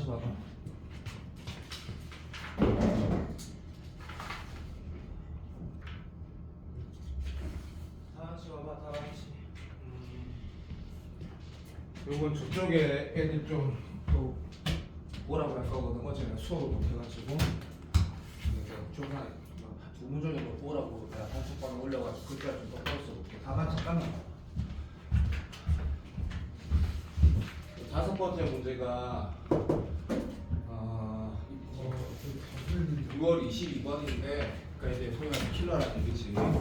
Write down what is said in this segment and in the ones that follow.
같이 봐봐. 다 같이 봐봐. 다 같이. 요건 저쪽에 애들 좀 또 뭐라고 할 거거든. 어제 내가 수업을 못 해가지고 그래서 조금 두 문제 정도 보라고 내가 단축방에 올려가지고 그때까지 좀 똑바로 써볼게. 다 같이 잠깐만. 다섯 번째 문제가 6월 22번인데 그러니까 이제 소위 말하는 킬러라는 얘기지. 그냥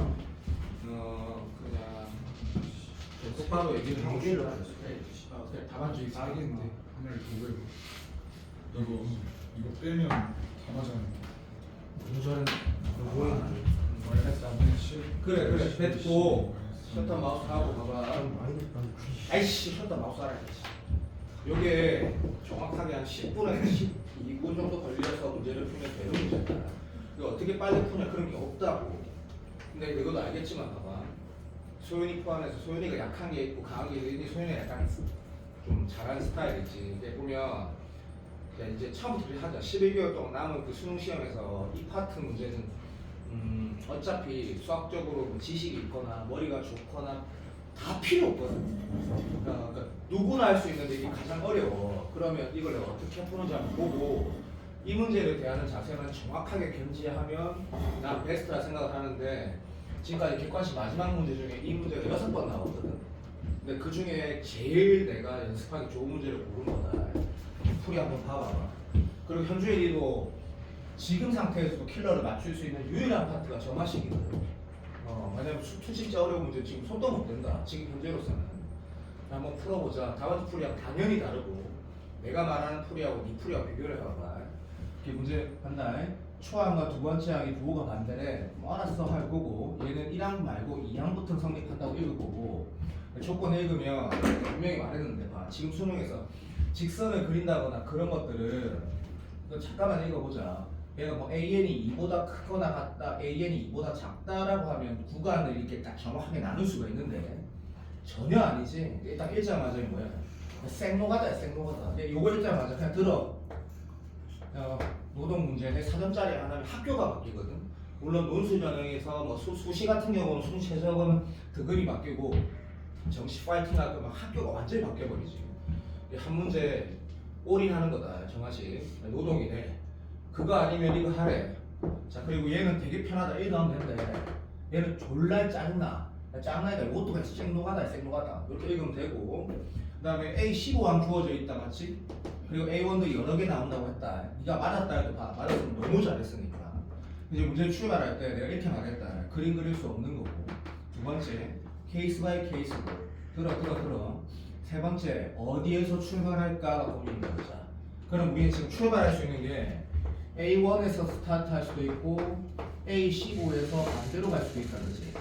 똑바로 얘기를 하고 싶어. 그냥 답안주의 사기인데 하나를 보고 이거 빼면 다 맞아요. 문제는 마이너스 안 되는 7. 그래 뱉고 셔터 마우스 하고 봐봐. 아이씨 셔터 마우스 하라 했지. 요게 정확하게 한 10분에서 12분 정도 걸려서 문제를 풀면 되는 문제다. 이거 어떻게 빨리 푸냐 그런 게 없다고. 근데 이것도 알겠지만 봐봐. 소윤이 포함해서 소윤이가 약한 게 있고 강한 게 있는데 소윤이가 약간 좀 잘하는 스타일이지. 근데 보면 이제 처음부터 하자. 11개월 동안 남은 그 수능 시험에서 이 파트 문제는 어차피 수학적으로 뭐 지식이 있거나 머리가 좋거나 다 필요 없거든. 그러니까 누구나 할 수 있는데 이게 가장 어려워. 그러면 이걸 내가 어떻게 푸는지 한번 보고 이 문제를 대하는 자세만 정확하게 견지하면 난 베스트라 생각을 하는데 지금까지 객관식 마지막 문제 중에 이 문제가 6번 나왔거든. 근데 그 중에 제일 내가 연습하기 좋은 문제를 고른 거다. 풀이 한번 봐봐. 그리고 현주일이도 지금 상태에서도 킬러를 맞출 수 있는 유일한 파트가 점화식이거든. 왜냐면 수투 진짜 어려운 문제 지금 손도 못 댄다. 지금 현재로서는. 한번 풀어보자. 다반주 풀이하고 당연히 다르고 내가 말하는 풀이하고 네 풀이하고 비교를 해봐봐. 이게 문제 한다. 초항과 두 번째 항이 부호가 반대래. 뭐 알아서 할 거고 얘는 1항 말고 2항부터 성립한다고 읽을 거고 조건 읽으면 분명히 말했는데 봐. 지금 수능에서 직선을 그린다거나 그런 것들을 잠깐만 읽어보자. 얘가 뭐 AN이 2보다 크거나 같다, AN이 2보다 작다라고 하면 구간을 이렇게 딱 정확하게 나눌 수가 있는데 전혀 아니지. 딱 읽자마자 뭐야? 생노가다야, 생노가다. 요거 읽자마자 그냥 들어. 노동 문제인데 사전짜리 안 하면 학교가 바뀌거든. 물론 논술 전형에서 뭐 수시 같은 경우는 순 최저는 등급이 바뀌고 정시 파이팅 할 거면 학교가 완전히 바뀌어버리지. 한 문제 올인하는 거다. 정하시 노동이래. 그거 아니면 이거 하래. 자 그리고 얘는 되게 편하다. 이거 하면 된대. 얘는 졸라 짜증나. 짜증나니까 이것도 같이 생노가다 생노가다 이렇게 읽으면 되고 그 다음에 A15항 주어져 있다 맞지? 그리고 A1도 여러 개 나온다고 했다. 네가 맞았다 해도 봐. 맞았으면 너무 잘했으니까. 이제 문제 출발할 때 내가 이렇게 말했다. 그림 그릴 수 없는 거고. 두 번째 케이스 바이 케이스고. 들어. 세 번째 어디에서 출발할까가 고민인 거자. 그럼 우리는 지금 출발할 수 있는 게 A1에서 스타트할 수도 있고 A15에서 반대로 갈 수도 있다 그지?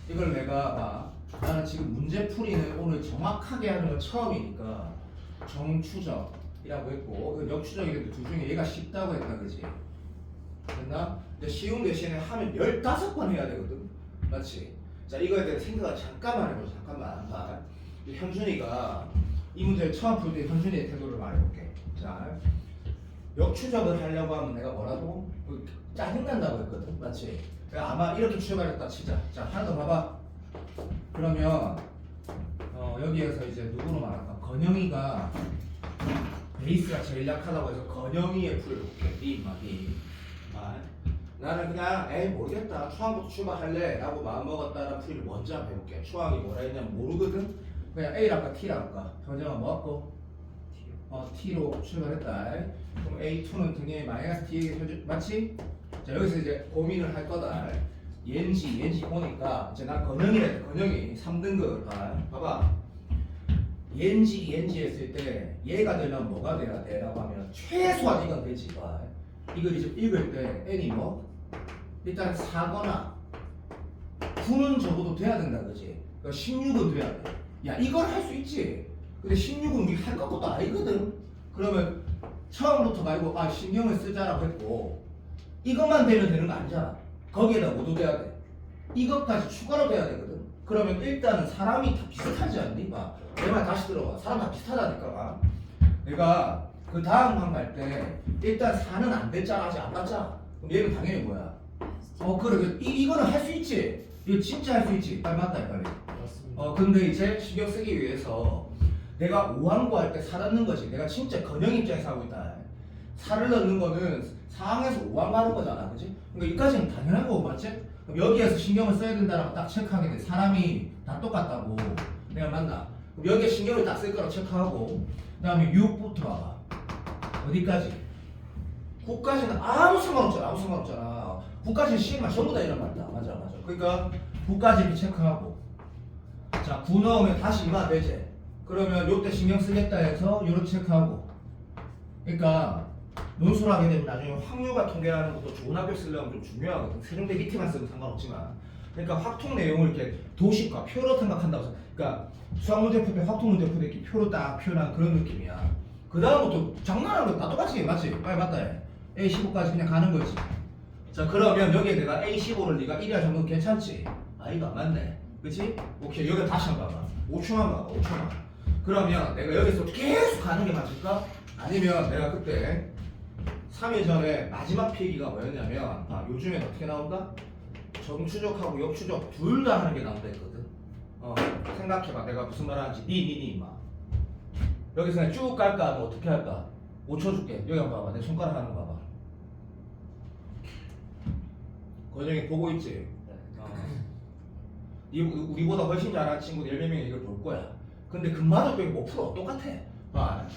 이걸 내가 나는 지금 문제 풀이는 오늘 정확하게 하는 건 처음이니까 정추적이라고 했고 역추적이랬는데 둘 중에 얘가 쉽다고 했다 그지? 됐나? 근데 쉬운 대신에 하면 15번 해야 되거든 맞지? 자 이거에 대해 생각을 잠깐만 해보자. 잠깐만 봐. 현준이가 이 문제를 처음 풀 때 현준이의 태도를 말해볼게. 자 역추적을 하려고 하면 내가 뭐라고? 짜증난다고 했거든 맞지? 아마 이렇게 출발했다 치자. 자 하나 더 봐봐. 그러면 여기에서 이제 누구로 말할까? 건영이가 베이스가 제일 약하다고 해서 건영이의 풀을 볼게. B 말. 나는 그냥 에이 모르겠다. 초항부터 출발할래 라고 마음먹었다는 풀이를 먼저 한번 해볼게. 초항이 뭐라 했냐면 모르거든. 그냥 A라 할까 T라 할까? 현정아 뭐 할까? T로 출발했다. 그럼 A2는 등에 마이너스 T 맞지? 자 여기서 이제 고민을 할 거다. 얘인지 보니까 이제 난 건영이래. 건영이 3등급. 봐봐. 얘인지 했을 때 얘가 되려면 뭐가 돼야 돼? 라고 하면 최소한 이건 되지. 봐. 이걸 이제 읽을 때 n이 뭐? 일단 4거나 9는 적어도 돼야 된다 그지? 그러니까 16은 돼야 돼. 야 이걸 할 수 있지. 근데 16은 우리 할 것도 아니거든. 그러면 처음부터 말고 신경을 쓰자라고 했고 이것만 되면 되는 거 아니잖아. 거기에다 모두 돼야 돼. 이것까지 추가로 돼야 되거든. 그러면 일단은 사람이 다 비슷하지 않니? 내 말 다시 들어봐. 사람 다 비슷하다니까. 내가 그 다음 한 갈 때 일단 4는 안 됐잖아. 아직 안 맞잖아. 그럼 얘는 당연히 뭐야? 그래. 이거는 할 수 있지. 이거 진짜 할 수 있지. 빨리 맞다 빨리. 맞습니다. 근데 이제 신경 쓰기 위해서 내가 5항 구할 때 4 넣는 거지. 내가 진짜 건영 입장에서 하고 있다. 4를 넣는 거는 4항에서 5항 가는 거잖아. 그지? 그러니까 여기까지는 당연한 거고, 맞지? 그럼 여기에서 신경을 써야 된다라고 딱 체크하게 돼. 사람이 다 똑같다고. 내가 맞나? 그럼 여기에 신경을 딱 쓸 거라고 체크하고, 그 다음에 6부터 와봐. 어디까지? 9까지는 아무 상관없잖아. 아무 상관없잖아. 9까지는 시그마 전부 다 이런 말이다. 맞아. 그러니까 9까지 이렇게 체크하고. 자, 9 넣으면 다시 이마 되지? 그러면 요때 신경 쓰겠다 해서 요렇게 체크하고. 그러니까 논술을 하게 되면 나중에 확률과 통계라는 것도 좋은 학교 쓰려면 좀 중요하거든. 세종대 밑에만 쓰면 상관없지만. 그러니까 확통 내용을 이렇게 도식과 표로 생각한다고 해서. 그러니까 수학 문제 풀 때 확통 문제 풀 때 이렇게 표로 딱 표현한 그런 느낌이야. 그 다음부터 장난하는 거 다 똑같이 맞지? 빨리 맞다 해. A15까지 그냥 가는 거지. 자, 그러면 여기에 내가 A15를 네가 1이라 정도 괜찮지? 아, 이거 안 맞네. 그치? 오케이. 여기 다시 한번 봐봐. 5초만 봐봐. 5초만. 그러면 내가 여기서 계속 가는 게 맞을까? 아니면 내가 그때 3일 전에 마지막 필기가 뭐였냐면 요즘엔 어떻게 나온다? 정추적하고 역추적 둘 다 하는 게 나온다 했거든. 생각해봐. 내가 무슨 말 하는지. 니 막 여기서 그냥 쭉 갈까? 하면 어떻게 할까? 5초 줄게. 여기 한번 봐봐. 내 손가락 하는 거 봐봐. 권영이 보고 있지? 우리보다 훨씬 잘하는 친구들 10명이 이걸 볼 거야. 근데 금마도 빼고 5% 똑같아. 봐.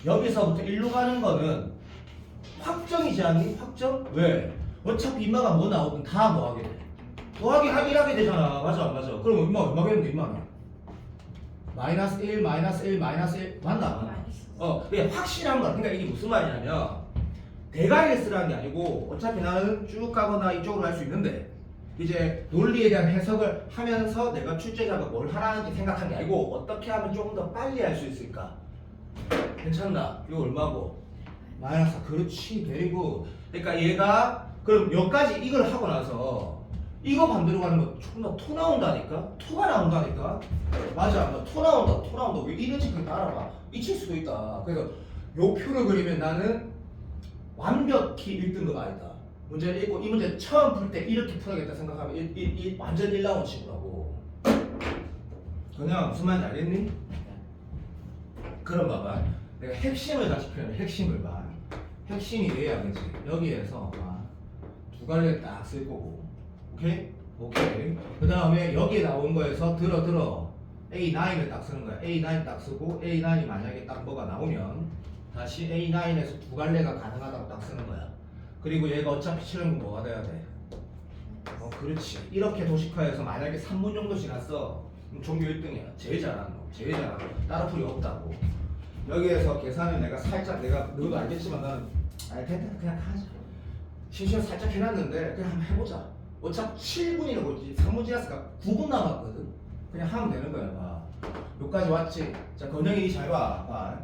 여기서부터 1로 가는 거는 확정이지 않니? 확정? 왜? 어차피 인마가 뭐 나오든 다 뭐 하게 돼? 더하기 1하게 되잖아. 맞아 안 맞아? 그럼 인마 얼마겠는데 인마는? 마이너스 1, 마이너스 1, 마이너스 1 맞나? 그게 확실한 거야. 그러니까 이게 무슨 말이냐면 대가리를 쓰라는 게 아니고 어차피 나는 쭉 가거나 이쪽으로 할 수 있는데 이제 논리에 대한 해석을 하면서 내가 출제자가 뭘 하라는지 생각한 게 아니고 어떻게 하면 조금 더 빨리 할 수 있을까? 괜찮나? 이거 얼마고? 마이너스. 그렇지. 베리고. 그러니까 얘가 그럼 여기까지 이걸 하고 나서 이거 만들어 가는 거 조금 더 토 나온다니까? 토가 나온다니까? 맞아. 토 나온다. 왜 이런지 그렇게 알아봐. 미칠 수도 있다. 그래서 요 표를 그리면 나는 완벽히 1등급 아니다. 문제를 읽고 이 문제 처음 풀 때 이렇게 풀어야겠다 생각하면 완전 1라운드 친구라고. 그냥 무슨 말인지 알겠니? 그럼 봐봐. 내가 핵심을 다시 표현해. 핵심을 봐. 핵심이 얘야, 그지? 여기에서 두 갈래 딱 쓸 거고. 오케이? 그 다음에 여기에 나온 거에서 들어. A9을 딱 쓰는 거야. A9 딱 쓰고 A9이 만약에 딱 뭐가 나오면 다시 A9에서 두 갈래가 가능하다고 딱 쓰는 거야. 그리고 얘가 어차피 치는 건 뭐가 돼야 돼? 그렇지. 이렇게 도식화해서 만약에 3분 정도 지났어. 그럼 종교 1등이야. 제일 잘하는 거. 따로풀이 없다고. 여기에서 계산을 내가 살짝 너도 알겠지만 나는 됐다 그냥 하자. 심지어 살짝 해놨는데 그냥 한번 해보자. 어차피 7분이라고 그러지. 3분 지났으니까 9분 남았거든. 그냥 하면 되는 거야. 봐. 여기까지 왔지. 자, 건영이 잘 봐.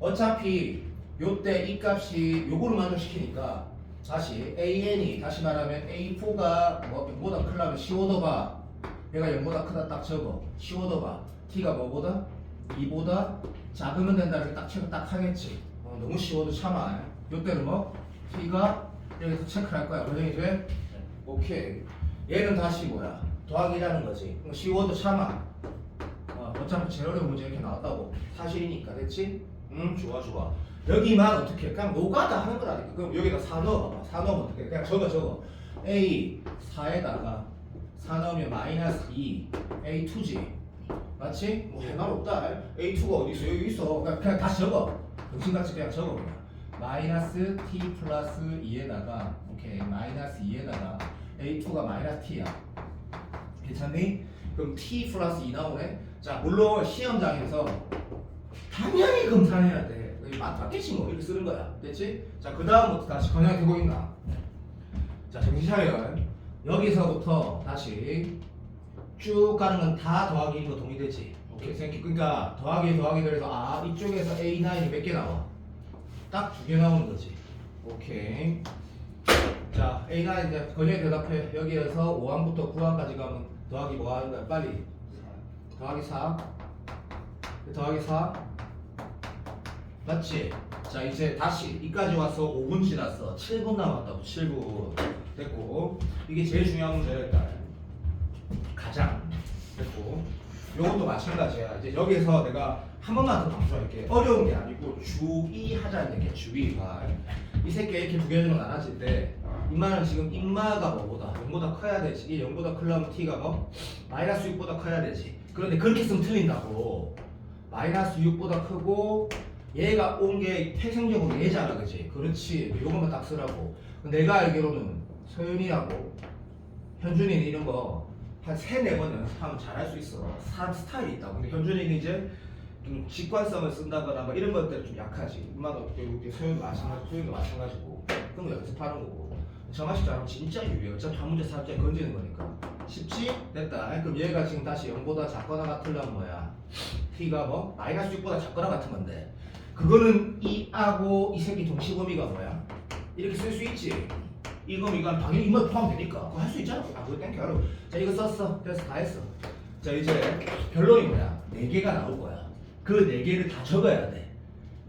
어차피 요때 이 값이 요거를 만족시키니까 다시 AN이 다시 말하면 A4가 뭐보다 크려면 C5더 봐. 얘가 0보다 크다 딱 적어. C5더 봐. T가 뭐보다? 2보다 작으면 된다 이렇게 딱 체크 딱 하겠지. 너무 쉬워도 참아. 요때는 뭐? T가 여기서 체크를 할 거야. 건영이 돼? 오케이. 얘는 다시 뭐야? 더하기라는 거지. 그럼 C5도 참아. 어차피 제일 어려운 문제 이렇게 나왔다고. 사실이니까. 됐지? 좋아. 여기만 어떻게 해? 그냥 노가다 하는 거라니까. 그럼 여기다 4 넣어봐봐. 4 넣으면 어떻게 해? 그냥 적어. A 4에다가 4 넣으면 마이너스 2 A2지. 맞지? 뭐 할 말 없다. A2가 어디 있어? 여기 있어. 그냥 다시 적어. 정신같이 그냥 적어. 그냥. 마이너스 T 플러스 2에다가 오케이. 마이너스 2에다가 A2가 마이너스 T야. 괜찮니? 그럼 T 플러스 2 나오네? 자, 물론 시험장에서 당연히 검사해야 돼. 맞겠지 뭐. 이렇게 쓰는 거야. 됐지? 자, 그 다음부터 다시 건양 되고 있나? 자, 정신 차려. 여기서부터 다시 쭉 가는 건 다 더하기인 거 동의되지? 오케이. 그러니까 더하기 그래서 이쪽에서 A9이 몇 개 나와? 딱 2개 나오는 거지. 오케이. 자, A9 이제 건양 대답해. 여기에서 5항부터 9항까지 가면 더하기 뭐 하는 거야? 빨리. 더하기 4. 더하기 4. 맞지? 자 이제 다시 이까지 와서 5분 지났어. 7분 남았다고. 7분 됐고 이게 제일 중요한 문제였다. 가장 됐고 요것도 마찬가지야. 이제 여기서 내가 한 번만 더 강조할게. 어려운 게 아니고 주의하자는 얘기야. 주의가 이 새끼 이렇게 두 개로 나눠질 때 인마는 지금 인마가 뭐보다 0보다 커야 되지. 이게 0보다 크려면 t가 뭐? 마이너스 6보다 커야 되지. 그런데 그렇게 쓰면 틀린다고. 마이너스 6보다 크고 얘가 온 게 태생적으로 얘잖아, 그치? 그렇지. 요것만 딱 쓰라고. 내가 알기로는 서윤이하고 현준이는 이런 거 한 3-4번 연습하면 잘할 수 있어. 사람 스타일이 있다고. 근데 현준이는 이제 좀 직관성을 쓴다거나 뭐 이런 것들은 좀 약하지. 엄마도 서윤도 마찬가지고. 그런 거 연습하는 거고. 정하식 잘하면 진짜 유리해. 어차피 한 문제 살짝 건지는 거니까. 쉽지? 됐다. 그럼 얘가 지금 다시 0보다 작거나 같으려면 뭐야? t가 뭐? 마이너스 6보다 작거나 같은 건데 그거는 이하고 이 새끼 동시 범위가 뭐야? 이렇게 쓸 수 있지. 이거 이건 당연히 이만 포함되니까 그거 할 수 있잖아. 아 그거 땡겨. 알아. 자 이거 썼어. 그래서 다 했어. 자 이제 결론이 뭐야? 4개가 나올 거야. 그 4개를 다 적어야 돼.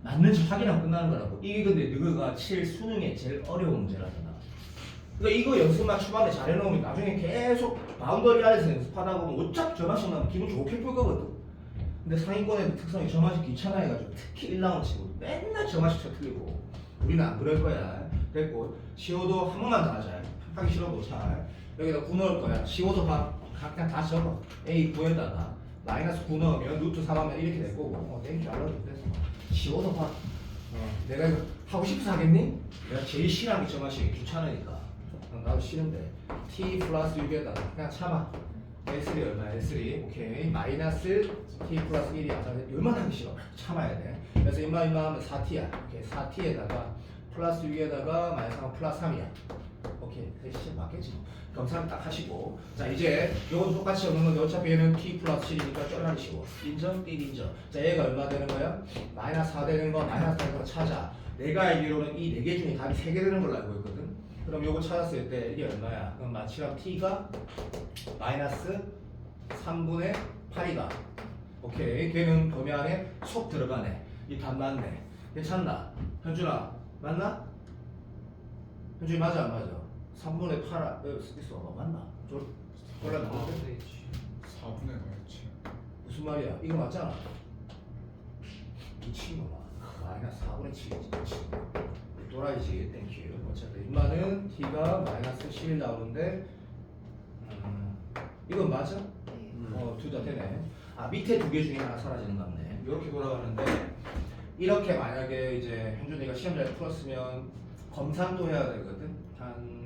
맞는지 확인하고 끝나는 거라고. 이게 근데 너가 7 수능에 제일 어려운 문제라잖아. 그러니까 이거 연습만 초반에 잘해놓으면 나중에 계속 바운더리 안에서 연습하다 보면 어차피 저만씩 나면 기분 좋게 풀 거거든. 근데 상위권의 특성이 저만씩 귀찮아 해가지고 특히 1라운드 치고 맨날 저만씩 쳐 틀리고 우리는 안 그럴 거야. 됐고 시오도 한 번만 더 하자. 하기 싫어도 잘 여기다 9 넣을 거야. 시오도 그냥 다 적어. A 9에다가 마이너스 9 넣으면 루트 3 하면 이렇게 될 거고 땡큐 알아도 됐어. 시오도 내가 이거 하고 싶어서 하겠니? 내가 제일 싫어하는 게 저만씩 귀찮으니까 나도 싫은데 t 플러스 6에다가 그냥 참아. L3 얼마야? L3 오케이 마이너스 t 플러스 1이야. 얼마나 하기 싫어. 참아야 돼. 그래서 인마 하면 4t야. 오케이 4t에다가 플러스 6에다가 마이너스 3 플러스 3이야. 오케이 대신 맞겠지. 검사는 딱 하시고 자 이제 요건 똑같이 없는 건데 어차피 얘는 t 플러스 7이니까 쫄라리 쉬워. 인정? 띠 인정. 자 얘가 얼마 되는 거야? 마이너스 4 되는 거 마이너스 4 되는 거 찾아. 내가 알기로는 이 4개 중에 답이 3개 되는 걸로 알고 있거든. 그럼 요거 찾았을 때 이게 얼마야? 그럼 마치랑 t가 마이너스 3분의 8이다. 오케이 걔는 범위 안에 속 들어가네. 이 답 맞네. 괜찮나? 현준아 맞나? 현준이 맞아 안 맞아? 3분의 8 있어 맞나? 졸라 나왔는데 4분의 말치. 무슨 말이야? 이거 맞잖아. 미친놈아. 마이너스 4분의 7이지. 또라이지. 땡큐. 어쨌든 인마는 t가 마이너스 11 나오는데 이건 맞아? 둘 다 되네. 아 밑에 2개 중에 하나 사라지는 거 같네. 이렇게 돌아가는데 이렇게 만약에 이제 현준이가 시험 잘 풀었으면 검산도 해야 되거든. 한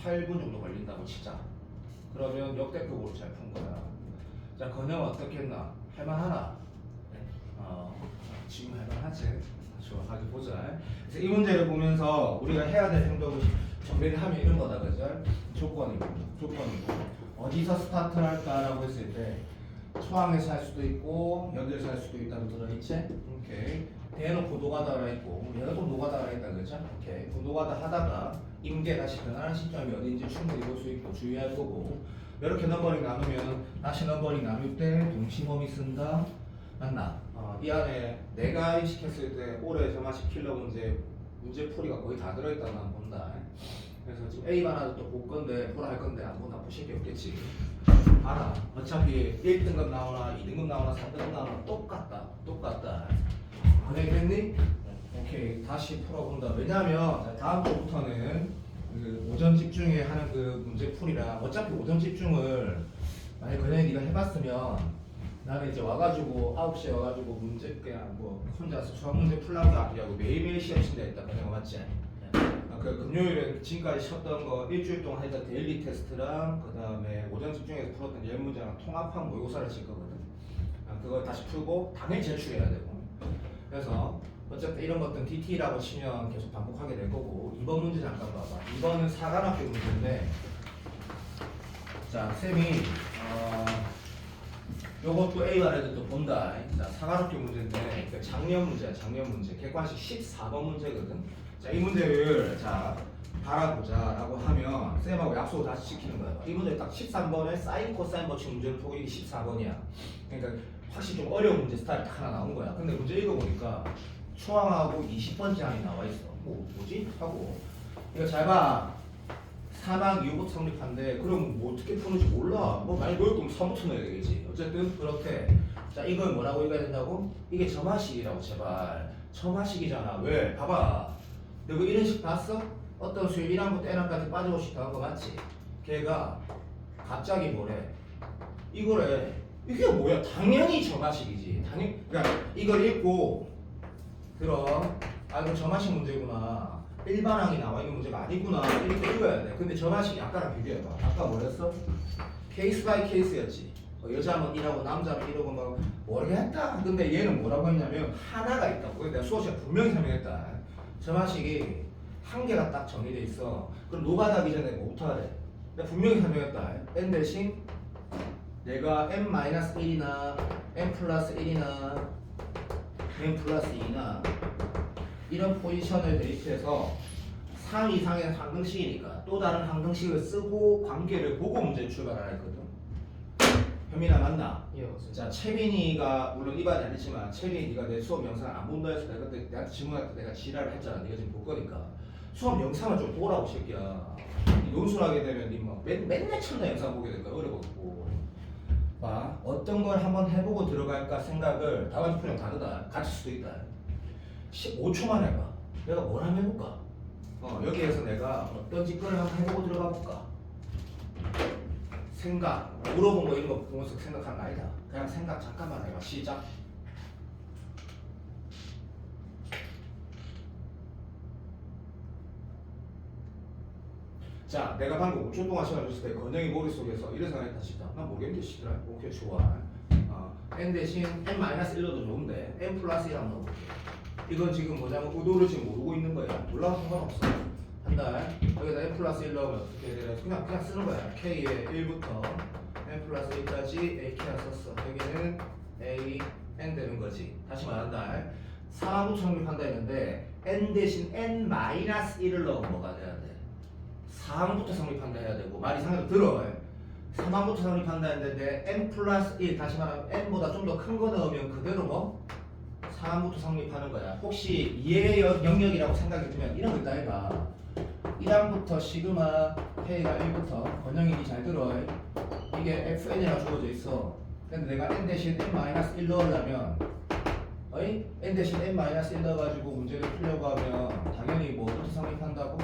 8분 정도 걸린다고 치자. 그러면 역대급으로 잘 푼 거야. 자 건영 어떻게 했나? 할만하나? 네. 지금 할만하지. 좋아, 가지 보자. 그래서 이 문제를 보면서 우리가 해야 될 행동을 정리를 하면 이런 거다, 그죠? 조건이고 어디서 스타트를 할까라고 했을 때 초항에서 할 수도 있고 여기에서 할 수도 있다고 들어있지? 오케이. 대놓고 노가다라 했고 얘가 또 노가다라 했다, 그죠? 오케이. 그 노가다 하다가 임계 다시 변하는 시점이 어딘지 충분히 볼 수 있고 주의할 거고 이렇게 넘버링 나누면 다시 넘버링 나눌 때 동시범위 쓴다. 맞나? 이 안에 내가 시켰을 때 올해 저마식 킬러 문제풀이가 거의 다 들어있다고 난 본다. 그래서 지금 A만 하도 또 볼 건데 보라 할 건데 안 본다 보실 게 없겠지. 알아. 어차피 1등급 나오나 2등급 나오나 3등급 나오나 똑같다. 그랬겠니? 오케이 다시 풀어본다. 왜냐면 다음 주부터는 그 오전 집중에 하는 그 문제풀이라 어차피 오전 집중을 만약 그냥 네가 해봤으면 나는 이제 와가지고 9시에 와가지고 문제 그냥 뭐 혼자서 수학 문제 풀라고 하고 매일매일 시험 친다 했다. 내가 맞지? 그 금요일에 지금까지 쉬었던 거 일주일 동안 했던 데일리 테스트랑 그 다음에 오전 집중해서 풀었던 예문 문제랑 통합한 모의고사를 칠 거거든. 그걸 다시 풀고 당일 제출해야 되고. 그래서 어쨌든 이런 것들은 DT라고 치면 계속 반복하게 될 거고. 2번 문제 잠깐 봐봐. 2번은 사관학교 문제인데 자 쌤이 요것도 A와 레드 또 본다. 자, 사관학교 문제인데 작년 문제야. 작년 문제. 객관식 14번 문제거든. 자, 이 문제를 자 바라보자라고 하면 쌤하고 약속을 다시 지키는 거야. 이 문제 딱 13번에 사인 코사인 법칙 문제를 보고 이게 14번이야. 그러니까 확실히 좀 어려운 문제 스타일이 딱 하나 나온 거야. 근데 문제 읽어보니까 초항하고 20번째 항이 나와 있어. 뭐지? 하고 이거 잘 봐. 3항 이후부터 성립한데 그럼 뭐 어떻게 푸는지 몰라. 뭐 많이 넣을 거면 3부터 넣어야 되겠지. 어쨌든 그렇대. 자, 이걸 뭐라고 읽어야 된다고? 이게 점화식이라고. 제발. 점화식이잖아. 왜? 봐봐. 너그 이런 식 봤어? 어떤 수열 1항부터 n항까지 빠져오씩 더한 거 맞지? 걔가 갑자기 뭐래? 이거래. 이게 뭐야? 당연히 점화식이지. 그러니까 이걸 읽고 들어. 아, 이거 점화식 문제구나. 일반항이 나와 있는 문제가 아니구나. 이렇게 읽어야 돼. 근데 점화식이 아까랑 비교해봐. 아까 뭐랬어? 케이스 바이 케이스였지. 여자면 이라고 남자면 이러고 막 모르겠다. 근데 얘는 뭐라고 했냐면 하나가 있다고. 내가 수업 시간에 분명히 설명했다. 점화식이 한 개가 딱 정의돼 있어. 그럼 노가다기 전에 뭐부터 하래? 내가 분명히 설명했다. n 대신 내가 n-1이나 n 플러스 1이나 n 플러스 2나 이런 포지션을 대입해서 3 이상의 항등식이니까 또 다른 항등식을 쓰고 관계를 보고 문제를 출발하라 했거든. 현민아 맞나? 예, 맞습니다. 자, 채빈이가 물론 이반이 아니지만 채빈이 네가 내 수업 영상 안 본다 해서 내가 그때 내한테 질문할 때 내가 지랄을 했잖아. 네가 지금 볼 거니까 수업 영상을 좀 보라고 새끼야. 논술하게 되면 니 맨날 첫날 영상 보게 될까 어려웠고. 봐, 어떤 걸 한번 해보고 들어갈까 생각을 다반지 풀이랑 다르다. 같을 수도 있다. 15초만 해봐. 내가 뭘 한번 해볼까? 여기에서 내가 어떤 짓거리를 한번 해보고 들어가 볼까? 생각, 물어본 거 이런 거 보면서 생각하는 거 아니다. 그냥 생각 잠깐만 해봐. 시작. 자, 내가 방금 5초 동안 시간 줬을 때 건영이 머릿속에서 이런 생각이 다시 있다. 난 모르겠는데 시더라. 오케이, 좋아. n 대신 n-1로도 좋은데 n 플러스 1 한번 넣어볼게. 이건 지금 뭐냐면 의도를 지금 모르고 있는 거야. 몰라도 상관없어. 한 달. 여기다 n 플러스 1 넣으면 어떻게 되냐. 그냥 쓰는 거야. k에 1부터 n 플러스 1까지 a k가 썼어. 여기는 a n 되는 거지. 다시 말한다. 4부터 성립한다 했는데 n 대신 n-1을 넣으면 뭐가 돼야 돼? 4항부터 성립한다 해야 되고 말이 상해도 들어. 3항부터 성립한다 했는데 n 플러스 1 다시 말하면 n보다 좀 더 큰 거 넣으면 그대로 뭐 4항부터 성립하는 거야. 혹시 이해 영역이라고 생각이 들면 이런 거 있다 해봐. 1항부터 시그마 k가 1부터 건영이 잘 들어. 이게 fn이라고 주어져 있어. 근데 내가 n 대신 n-1 넣으려면 n 대신 n-1 넣어가지고 문제를 풀려고 하면 당연히 뭐부터 성립한다고?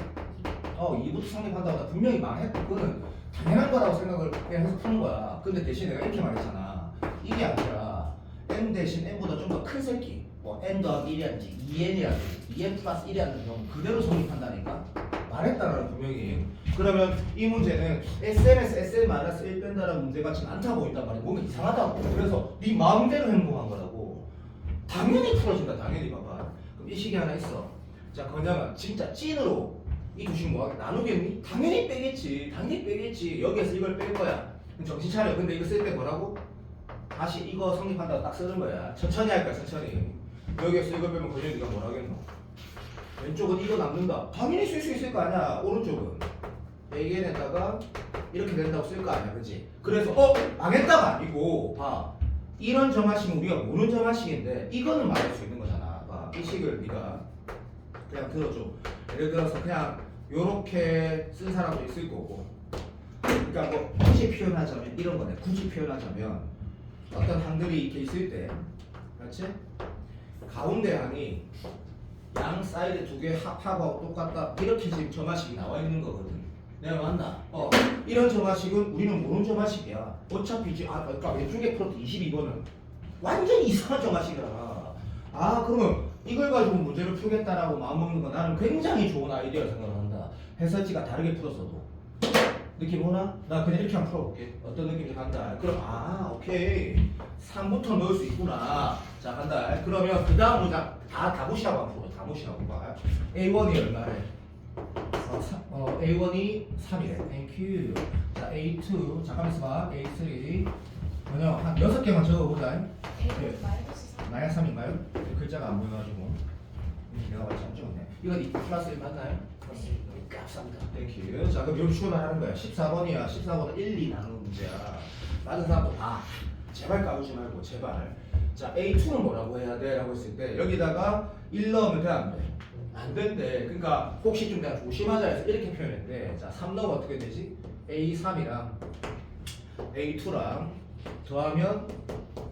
2부터 성립한다고 나 분명히 말했고 그거는 당연한 거라고 생각을 그냥 해서 푸는 거야. 근데 대신 내가 이렇게 말했잖아. 이게 아니라 n 대신 n보다 좀 더 큰 새끼 뭐 n 더하기 1이라든지 2n이라든지 2n 플러스 1이라든지 경우 그대로 성립한다니까 말했다라는 분명히. 그러면 이 문제는 SN에서 SN-1 뺀다라는 문제 같지 않다 보인단 말이야. 뭔가 이상하다고. 그래서 네 마음대로 행동한 거라고. 당연히 풀어진다. 당연히 봐봐. 그럼 이 식이 하나 있어. 자, 건영아 진짜 찐으로 이 두 식 뭐하게 나누겠니? 당연히 빼겠지. 당연히 빼겠지. 여기에서 이걸 뺄 거야. 그럼 정신 차려. 근데 이거 쓸 때 뭐라고? 다시 이거 성립한다고 딱 쓰는 거야. 천천히 할 거야. 천천히. 여기에서 이걸 빼면 건영이 네가 뭐라 하겠노? 왼쪽은 이거 남는다. 당연히 쓸 수 있을 거 아니야. 오른쪽은 AN에다가 이렇게 된다고 쓸 거 아니야. 그치? 그래서 망했다가 아니고 봐. 이런 점화식은 우리가 모르는 점화식인데 이거는 말할 수 있는 거잖아. 봐. 이 식을 네가 그냥 들어줘. 예를 들어서 그냥 요렇게 쓴 사람도 있을 거고. 그러니까 뭐 굳이 표현하자면 이런 거네. 굳이 표현하자면 어떤 항들이 이렇게 있을 때, 그렇지? 가운데 항이 양 사이드 두 개 합하고 똑같다. 이렇게 지금 점화식이 나와 있는 거거든. 내가 맞나? 이런 점화식은 우리는 모르는 점화식이야. 어차피 이제 그러니까 왼쪽에 플러스 22번은 완전히 이상한 점화식이라. 그러면 이걸 가지고 문제를 풀겠다라고 마음먹는 건 나는 굉장히 좋은 아이디어를 생각을 한다. 해설지가 다르게 풀었어도. 느낌 오나? 나 그냥 이렇게 한번 풀어볼게. 어떤 느낌인지 간다. 그럼 오케이. 3부터 넣을 수 있구나. 자, 간다. 그러면 그 다음 문장 다 무시하고 한번 풀어. 다 무시하고 봐. A1이 얼마래? A1이 3이래. Thank you. 자, A2. 잠깐만 있어봐. A3. 그냥 한 6개만 적어보자. 마이너스 3인가요? 글자가 안 보여가지고 내가 맞지 안 적었네. 이건 이 플러스 1 맞나요? 감사합니다. 땡큐. 자, 그럼 여기 출발하는 거야. 14번이야. 14번은 1, 2 나누는 문제야. 맞은 사람도 봐. 제발 까부지 말고 제발. 자 A2는 뭐라고 해야 돼? 라고 했을 때 여기다가 1 넣으면 돼 안 돼? 안 된대. 그러니까 혹시 좀 내가 조심하자 해서 이렇게 표현했대. 자 3 넣으면 어떻게 되지? A3이랑 A2랑 더하면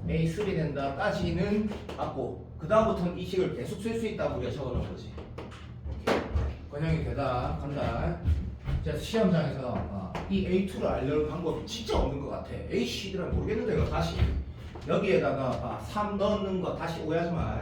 A3 된다까지는 맞고 그 다음부터는 이 식을 계속 쓸 수 있다고 우리가 적어놓은 거지. 권영이 되다 간다. 자 시험장에서 이 A2를 알려는 방법이 진짜 없는 것 같아. ACD랑 모르겠는데 이거 다시 여기에다가 3 넣는 거 다시 오해하지 마.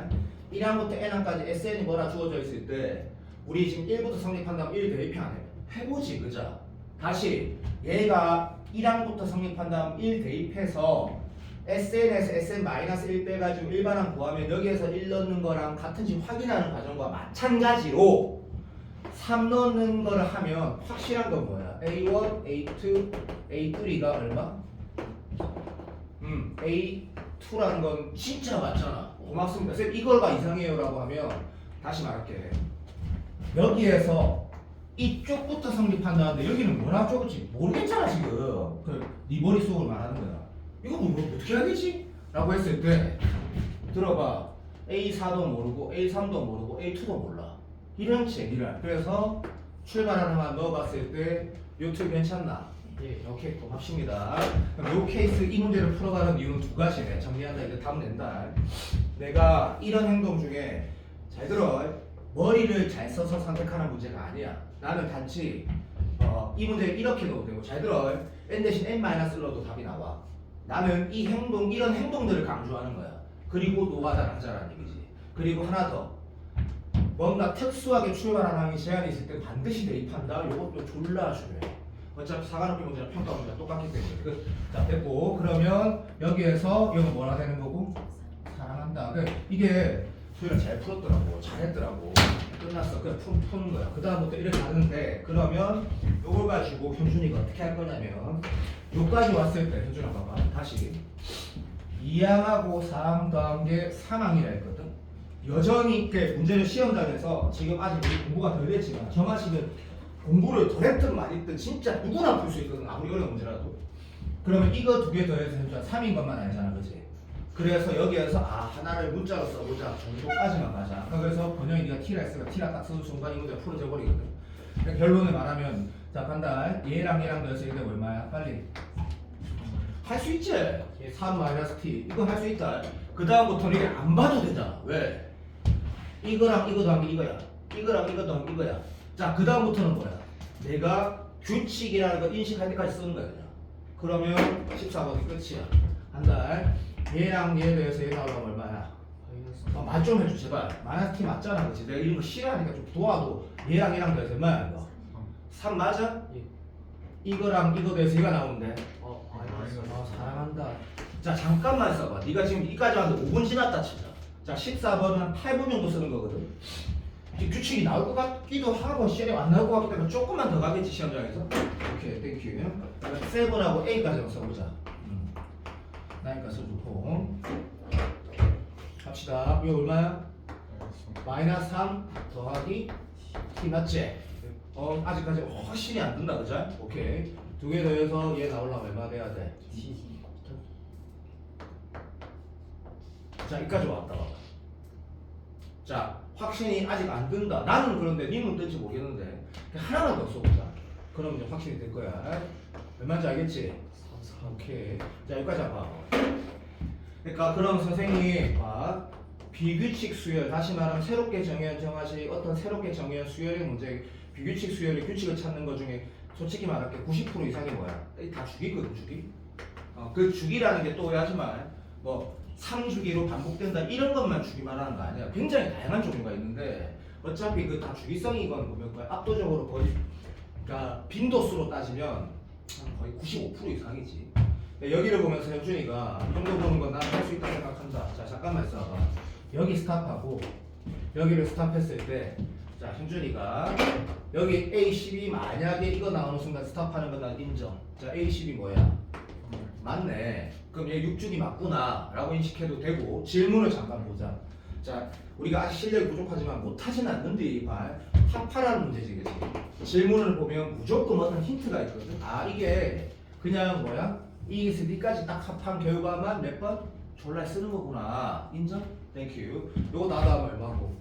1항부터 N항까지 SN이 뭐라 주어져 있을 때 우리 지금 1부터 성립한다면 1 대입해 안 해? 해보지 그자. 다시 얘가 1항부터 성립한다면 1 대입해서 SN에서 SN-1 빼가지고 일반항 구하면 여기에서 1 넣는 거랑 같은지 확인하는 과정과 마찬가지로 3 넣는 거를 하면 확실한 건 뭐야? A1, A2, A3가 얼마? A2라는 건 진짜 맞잖아. 고맙습니다. 쌤 이걸가 이상해요 라고 하면 다시 말할게. 여기에서 이쪽부터 성립한다는데 여기는 뭐라 적을지 모르겠잖아 지금. 네 머릿속을 말하는 거야. 이거 뭐 어떻게 해야 되지? 라고 했을 때 들어봐. A4도 모르고 A3도 모르고 A2도 몰라. 이런 재미를. 그래서 출발하는 한 넣어봤을 때 요트 괜찮나? 예, 이렇게 또 합시다. 요 케이스 이 문제를 풀어가는 이유는 두 가지네. 정리한다. 이거 답 낸다. 내가 이런 행동 중에 잘 들어. 머리를 잘 써서 선택하는 문제가 아니야. 나는 단지 이 문제를 이렇게 넣어도 되고 잘 들어. n 대신 n-1 넣어도 답이 나와. 나는 이 행동 이런 행동들을 강조하는 거야. 그리고 노가다를 하자라는 얘기지. 그리고 하나 더. 뭔가 특수하게 출발하는 항이 제한이 있을 때 반드시 대입한다. 이것도 졸라 중요해. 어차피 사관학교 문제랑 평가 문제가 똑같기 때문에. 자 됐고 그러면 여기에서 이건 뭐라 되는 거고? 사랑한다. 이게 소희가 잘 풀었더라고. 잘했더라고. 끝났어. 그냥 푸는 거야. 그 다음부터 이렇게 가는데 그러면 요걸 가지고 현준이가 어떻게 할 거냐면 요까지 왔을 때 현준아 봐봐. 다시 2항하고 4항 더한 게 3항이라 했거든. 여전히 문제는 시험장에서 지금 아직 우리 공부가 덜 됐지만 정하시는 공부를 덜 했든 말했든 진짜 누구나 풀 수 있거든. 아무리 어려운 문제라도. 그러면 이거 두 개 더해서 현준아 3인 것만 알잖아. 그치? 그래서 여기에서 하나를 문자로 써보자 정도까지만 가자. 그래서 번영이 네가 T라 했으니까 T라 딱 쓰는 순간 이 문제가 풀어져 버리거든. 그러니까 결론을 말하면 자 간다. 얘랑 얘랑 더해서 이게 얼마야? 빨리 할 수 있지. 3-T 이거 할 수 있다. 그 다음부터는 이게 안 봐도 되잖아. 왜? 이거랑 이거 더한 게 이거야. 이거랑 이거 더한 게 이거야. 자 그 다음부터는 뭐야? 내가 규칙이라는 거 인식할 때까지 쓰는 거야. 그냥. 그러면 14번이 끝이야. 한달 얘랑 얘에 대해서 얘 나오려면 얼마야? 말 좀 해줘 제발. -T 맞잖아. 그치? 내가 이런 거 싫어하니까 좀 도와도 얘랑 얘랑 더해서 얼마야 이거? 3 맞아? 예. 이거랑 이거 더해서 얘가 나오는데 마이너스. 사랑한다. 자 잠깐만 써봐. 네가 지금 이까지 왔는데 5분 지났다 치자. 자 14번은 한 8분 정도 쓰는 거거든. 규칙이 나올 것 같기도 하고 시험에 안 나올 것 같기 때문에 조금만 더 가겠지 시험장에서. 오케이 땡큐. 7하고 A까지 써보자. 나니까 써주고 합시다. 이거 얼마야? -3 더하기 T 맞지? 아직까지 확실히 안 뜬다 그죠? 오케이. 두 개 더해서 얘 나오려면 얼마 돼야 돼? 자 여기까지 왔다 봐봐. 자 확신이 아직 안 뜬다. 나는 그런데 님은 뜬지 모르겠는데 하나만 더 써보자. 그럼 이제 확신이 될 거야. 얼마인지 알겠지? 오케이. 자 여기까지 봐봐. 그러니까 그럼 선생님 비규칙 수열, 다시 말하면 새롭게 정의한 정하식 어떤 새롭게 정의한 수열의 문제, 비규칙 수열의 규칙을 찾는 것 중에 솔직히 말할게 90% 이상이 뭐야? 다 주기거든. 주기. 그 주기라는 게 또 오해하지만 뭐 3주기로 반복된다 이런 것만 주기 말하는 거 아니야. 굉장히 다양한 종류가 있는데 어차피 그 다 주기성이 이건 보면 거의 압도적으로 거의 그러니까 빈도수로 따지면 거의 95% 이상이지. 여기를 보면서 현준이가 이 정도 보는 건 난 할 수 있다 생각한다. 자 잠깐만 있어봐. 여기 스탑하고 여기를 스탑했을 때 자 현준이가 여기 A12 만약에 이거 나오는 순간 스탑하는 건 난 인정. 자 A12 뭐야? 맞네. 그럼 얘 6주기 맞구나 라고 인식해도 되고 질문을 잠깐 보자. 자 우리가 아직 실력이 부족하지만 못하진 않는데 합하라는 문제지 그치? 질문을 보면 무조건 어떤 힌트가 있거든. 이게 그냥 뭐야? E에서 D까지 딱 합한 결과만 몇 번? 졸라 쓰는 거구나. 인정? 땡큐. 요거 나도 하면 얼마고?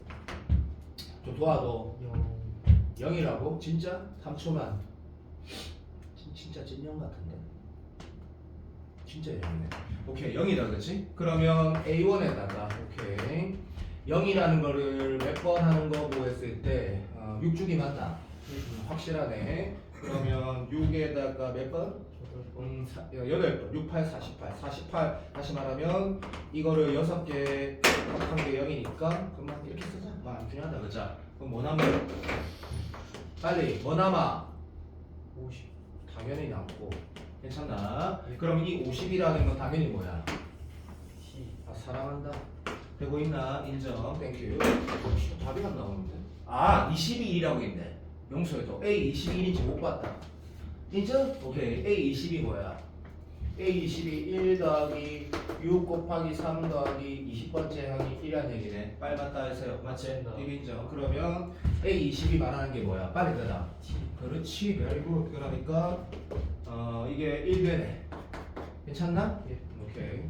좀 도와도 0이라고? 진짜? 3초만. 진짜 진영 같은데. 진짜 0이네. 오케이 0이다 그렇지? 그러면 A1에다가 오케이 0이라는 거를 몇 번 하는 거고 했을 때 6주기 맞다. 확실하네. 그러면 6에다가 몇 번? 8번, 6, 8, 48, 48 다시 말하면 이거를 6개 한 개 0이니까 그만 이렇게 쓰자. 안 중요하다 그자. 그럼 뭐 남아? 빨리 뭐 남아? 50 당연히 남고 괜찮나? 그럼 이 50이라는 건 당연히 뭐야? 사랑한다. 되고 있나? 인정. 땡큐. 답이 안 나오는데. 22이라고 있네. 용서해도 A21인지 못 봤다. 인정? 오케이. A20이 뭐야? A20이 1 더하기 6 곱하기 3 더하기 20번째 항이 1이라는 얘기네. 빨리 맞다 해서요. 맞지? 이게 인정. 그러면 A20이 말하는 게 뭐야? 빨리 대답. 그렇지. 별이고 그러니까 이게 1되네. 괜찮나? 예. 오케이.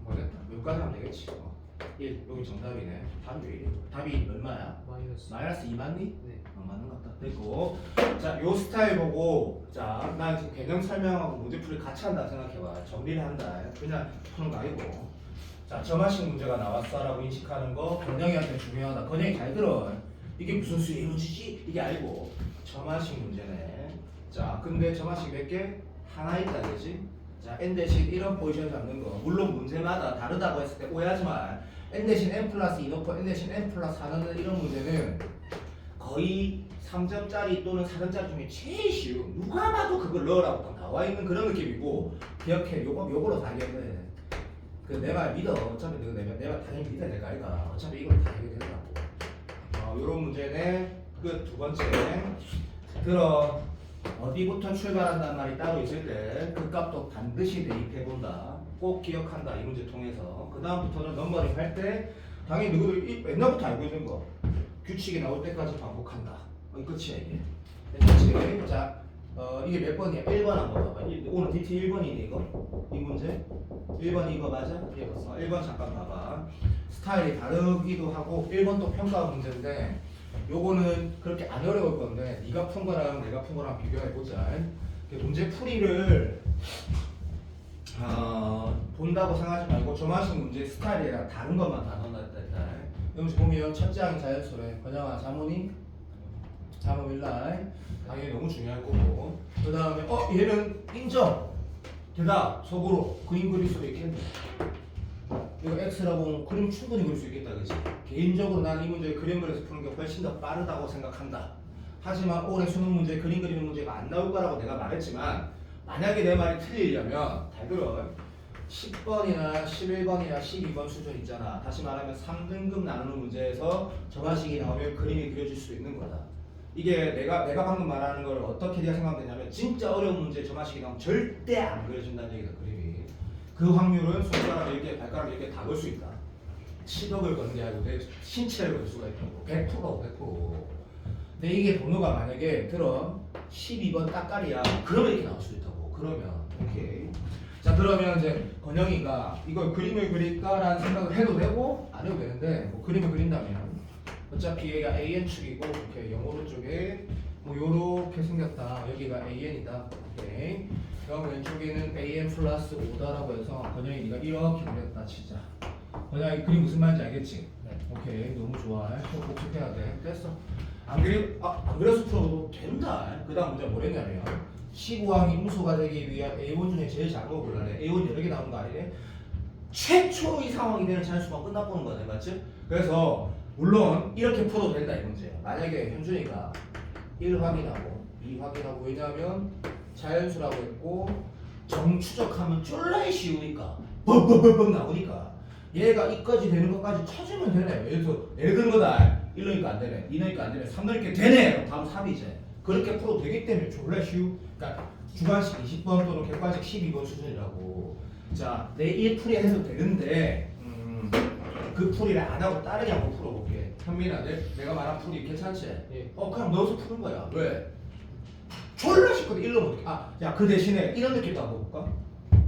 모르겠다. 여기까지 하면 되겠지. 1. 여기 정답이네. 답이 왜 이래? 답이 얼마야? 마이너스 2 맞니? 네. 맞는 것 같다. 됐고. 자, 요 스타일 보고, 자, 난 지금 개념 설명하고 문제풀이 같이 한다 생각해봐. 정리를 한다. 그냥 푸는 거 아니고. 자, 점화식 문제가 나왔어라고 인식하는 거 건영이한테 중요하다. 건영이 잘 들어. 이게 무슨 수의 문제지? 이게 알고. 점화식 문제네. 자, 근데 점화식 몇 개? 하나 있다, 그지? 자, n 대신 이런 포지션 잡는 거. 물론 문제마다 다르다고 했을 때 오해하지 마. n 대신 n 플러스 2 넣고 n 대신 n 플러스 4 넣는 이런 문제는 거의 3점짜리 또는 4점짜리 중에 제일 쉬운. 누가 봐도 그걸 넣으라고 딱 나와 있는 그런 느낌이고 기억해. 요거로 다 해결돼. 그 내 말 믿어. 어차피 내 말 당연히 믿어야 될 거 아이가. 어차피 이걸로 다 해결된다고. 요런 문제는 끝. 두 번째. 들어. 어디부터 출발한단 말이 따로 있을 때 그 값도 반드시 대입해 본다. 꼭 기억한다. 이 문제 통해서. 그 다음부터는 넘버링 할 때 당연히 너희들이 옛날부터 알고 있는 거. 규칙이 나올 때까지 반복한다. 끝이야 이게. 그렇지. 자, 이게 몇 번이야? 1번 한번 봐봐. 오늘 DT 1번이니 이거? 이 문제? 1번 이거 맞아? 예, 1번 잠깐 봐봐. 스타일이 다르기도 하고 1번 또 평가 문제인데 요거는 그렇게 안 어려울 건데 네가 푼 거랑 내가 푼 거랑 비교해 보자. 문제 풀이를 본다고 생각하지 말고 점화식 문제 스타일이랑 다른 것만 다 넣어놨다. 여기 보면 첫째 항이 자연수래. 건영아 자문이? 자문 일라이. 당연히 너무 중요할 거고. 그 다음에 얘는 인정. 대답 속으로 그림 그릴 수도 있겠네. 이거 X라고 하면 그림 충분히 그릴 수 있겠다, 그치? 개인적으로 나는 이 문제 그림 그려서 푸는 게 훨씬 더 빠르다고 생각한다. 하지만 올해 수능 문제 그림 그리는 문제가 안 나올 거라고 내가 말했지만 만약에 내 말이 틀리려면 잘 들어. 10번이나 11번이나 12번 수준 있잖아. 다시 말하면 3등급 나누는 문제에서 점화식이 나오면 그림이 그려질 수 있는 거다. 이게 내가 방금 말하는 걸 어떻게 네가 생각하면 되냐면 진짜 어려운 문제 점화식이 나오면 절대 안 그려진다는 얘기다. 그림이. 그 확률은 손가락 10개, 발가락 10개 다 걸 수 있다. 10억을 거는 게 아니고 내 신체를 걸 수가 있다고. 100%. 근데 이게 번호가 만약에 들어 12번 딱깔이야. 그러면 이렇게 나올 수 있다고. 그러면 오케이. 자, 그러면 이제 건영이가 이걸 그림을 그릴까라는 생각을 해도 되고 안 해도 되는데 뭐 그림을 그린다면 어차피 얘가 AN축이고 이렇게 영어로 쪽에 뭐 요렇게 생겼다. 여기가 AN이다. 오케이. 그럼 왼쪽에는 AN 플러스 5다라고 해서 건영이 네가 이렇게 그렸다 치자. 건영이 그림 무슨 말인지 알겠지? 네. 오케이. 너무 좋아. 꼭 복습해야 돼. 됐어. 안 그려서 풀어도 된다. 그 다음 문제 뭐랬냐면 15항이 음수가 되기 위한 A1 중에 제일 작은 거 골라내. A1 여러 개 나오는 거 아니네? 최초의 상황이 되는 자연수만 끝나보는 거네. 맞지? 그래서 물론 이렇게 풀어도 된다 이 문제. 만약에 현준이가 1 확인하고 2 확인하고 왜냐하면 자연수라고 했고 정추적하면 쫄라이 쉬우니까 뻑뻑뻑뻑 나오니까 얘가 이까지 되는 것까지 찾으면 되네. 예를 든 거다. 1 넣으니까 안 되네. 2 넣으니까 안 되네. 3 넣으니까 되네. 그럼 다음 3이지. 그렇게 풀어도 되기 때문에 졸라 쉬우. 그러니까 주관식 20번 또는 객관식 12번 수준이라고. 자, 내 이 풀이 해도 되는데 그 풀이를 안 하고 다르게 한번 풀어볼게. 현민아, 내가 말한 풀이 괜찮지? 예. 그냥 넣어서 푸는 거야. 왜? 졸라 쉽거든. 1 넣으면 어떡해. 야, 그 대신에 이런 느낌도 한번 볼까?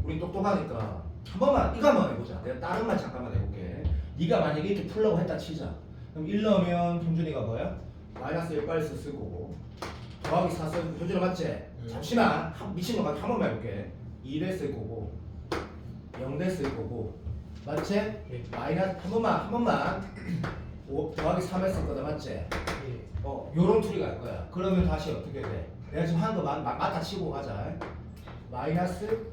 우리 똑똑하니까 한 번만 이거 한번 해보자. 내가 다른 말 잠깐만 해볼게. 네가 만약에 이렇게 풀려고 했다 치자. 그럼 1 넣으면 형준이가 뭐야? 마이너스 1 빨리 쓸 거고 더하기 4 쓰고 형준아 맞지? 잠시만 미친놈 같아 한 번만 해볼게. 2대 쓸 거고 0대 쓸 거고 맞지? 마이너스 한 번만 5 더하기 3에 쓸 거다 맞지? 요런 풀이 갈 거야. 그러면 다시 어떻게 돼? 내가 지금 하는 거 맞다 치고 가자. 마이너스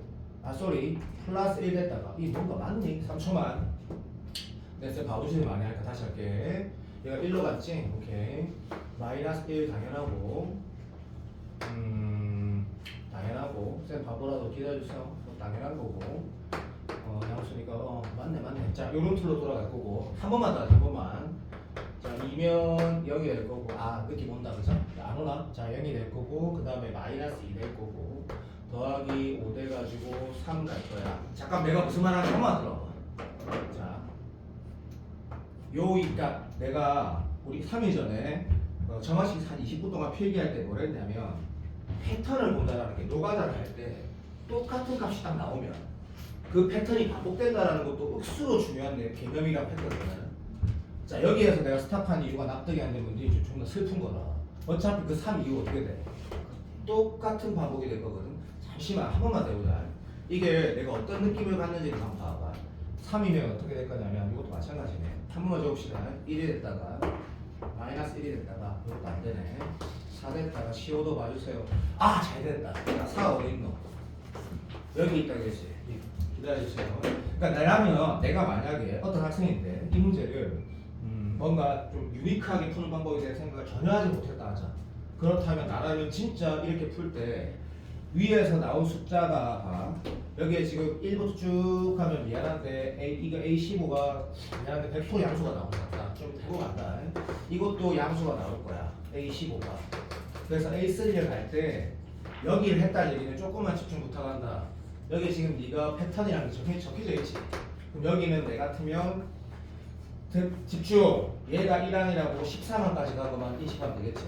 플러스 1 됐다가 이 뭔가 맞니? 3초만. 내가 진짜 바보짓을 많이 하니까 다시 할게. 얘가 1로 갔지? 오케이. 마이너스 1 당연하고 당연하고 쌤 바보라도 기다려주세요. 당연한 거고 양수니까 맞네. 자 요런 틀로 돌아갈 거고 한 번만 더 하자. 한 번만. 자 2면 0이 될 거고 느낌 온다 그죠? 안 오나? 자 0이 될 거고 그 다음에 마이너스 2 될 거고 더하기 5 돼가지고 3 갈 거야. 잠깐 내가 무슨 말 하는지 한 번만 들어봐. 자 그러니까 내가 우리 3일 전에 정화식 한 20분 동안 필기할 때 뭘 했냐면 패턴을 본다라는 게 노가다를 할 때 똑같은 값이 딱 나오면 그 패턴이 반복된다라는 것도 억수로 중요한 개념이라고 했거든. 자 여기에서 내가 스탑한 이유가 납득이 안 되면 이제 좀 더 슬픈 거라. 어차피 그 3 이후 어떻게 돼? 똑같은 반복이 될 거거든. 잠시만 한 번만 더 해보자. 이게 내가 어떤 느낌을 받는지를 한번 봐봐. 3이면 어떻게 될 거냐면 이것도 마찬가지네. 한 번만 적읍시다. 1이 됐다가 마이너스 1이 됐다가 이것도 안 되네. 4 됐다가 CO2 봐주세요. 잘 됐다. 4 어디 있노? 여기 있다 그랬지. 기다려주세요. 그러니까 나라면 내가 만약에 어떤 학생인데 이 문제를 뭔가 좀 유니크하게 푸는 방법에 대한 생각을 전혀 하지 못했다 하자. 그렇다면 나라면 진짜 이렇게 풀 때 위에서 나온 숫자가 봐. 여기에 지금 1부터 쭉 하면 미안한데 이거 A15가 미안한데 100% 양수가 나올 것 같다. 좀 대고 간다. 이것도 양수가 나올 거야. A15가. 그래서 A3를 갈 때 여기를 했다는 얘기는 조금만 집중 부탁한다. 여기 지금 네가 패턴이라는 게 적혀져 있지. 그럼 여기는 내 같으면 집중. 얘가 1항이라고 13항까지 가고만 인식하면 되겠지.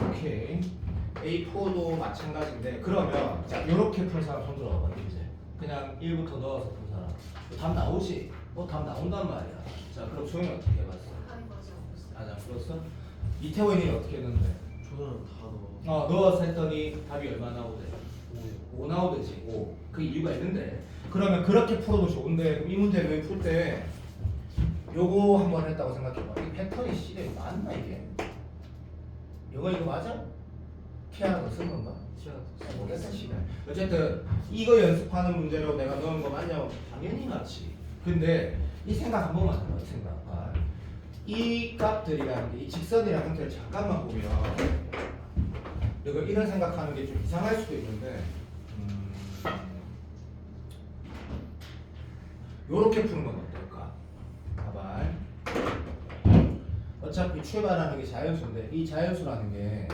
오케이. A4도 마찬가지인데 그러면 자 이렇게 푼 사람 손 들어봐 이제 그냥 1부터 넣어서 푼 사람 답 나오지? 답 나온단 말이야. 자 그럼 소영이 어떻게 해봤어? 안 풀었어? 이태원이 어떻게 했는데? 저는 다 넣어. 넣어서 했더니 답이 얼마 나오대? 5 나오듯이 5. 그 이유가 있는데 그러면 그렇게 풀어도 좋은데 그럼 이 문제를 풀 때 요거 한번 했다고 생각해봐. 이 패턴이 C에 맞나 이게? 이거 맞아? K하나 더 쓴 건가? 모르겠어 시간. 어쨌든 이거 연습하는 문제로 내가 넣은 거 맞냐고 당연히 맞지. 근데 이 생각 한 번만 해봐. 이 생각. 이 값들이라는 게 이 직선이라는 형태를 잠깐만 보면 내가 이런 생각하는 게 좀 이상할 수도 있는데 요렇게 푸는 건 어떨까? 봐봐. 어차피 출발하는 게 자연수인데 이 자연수라는 게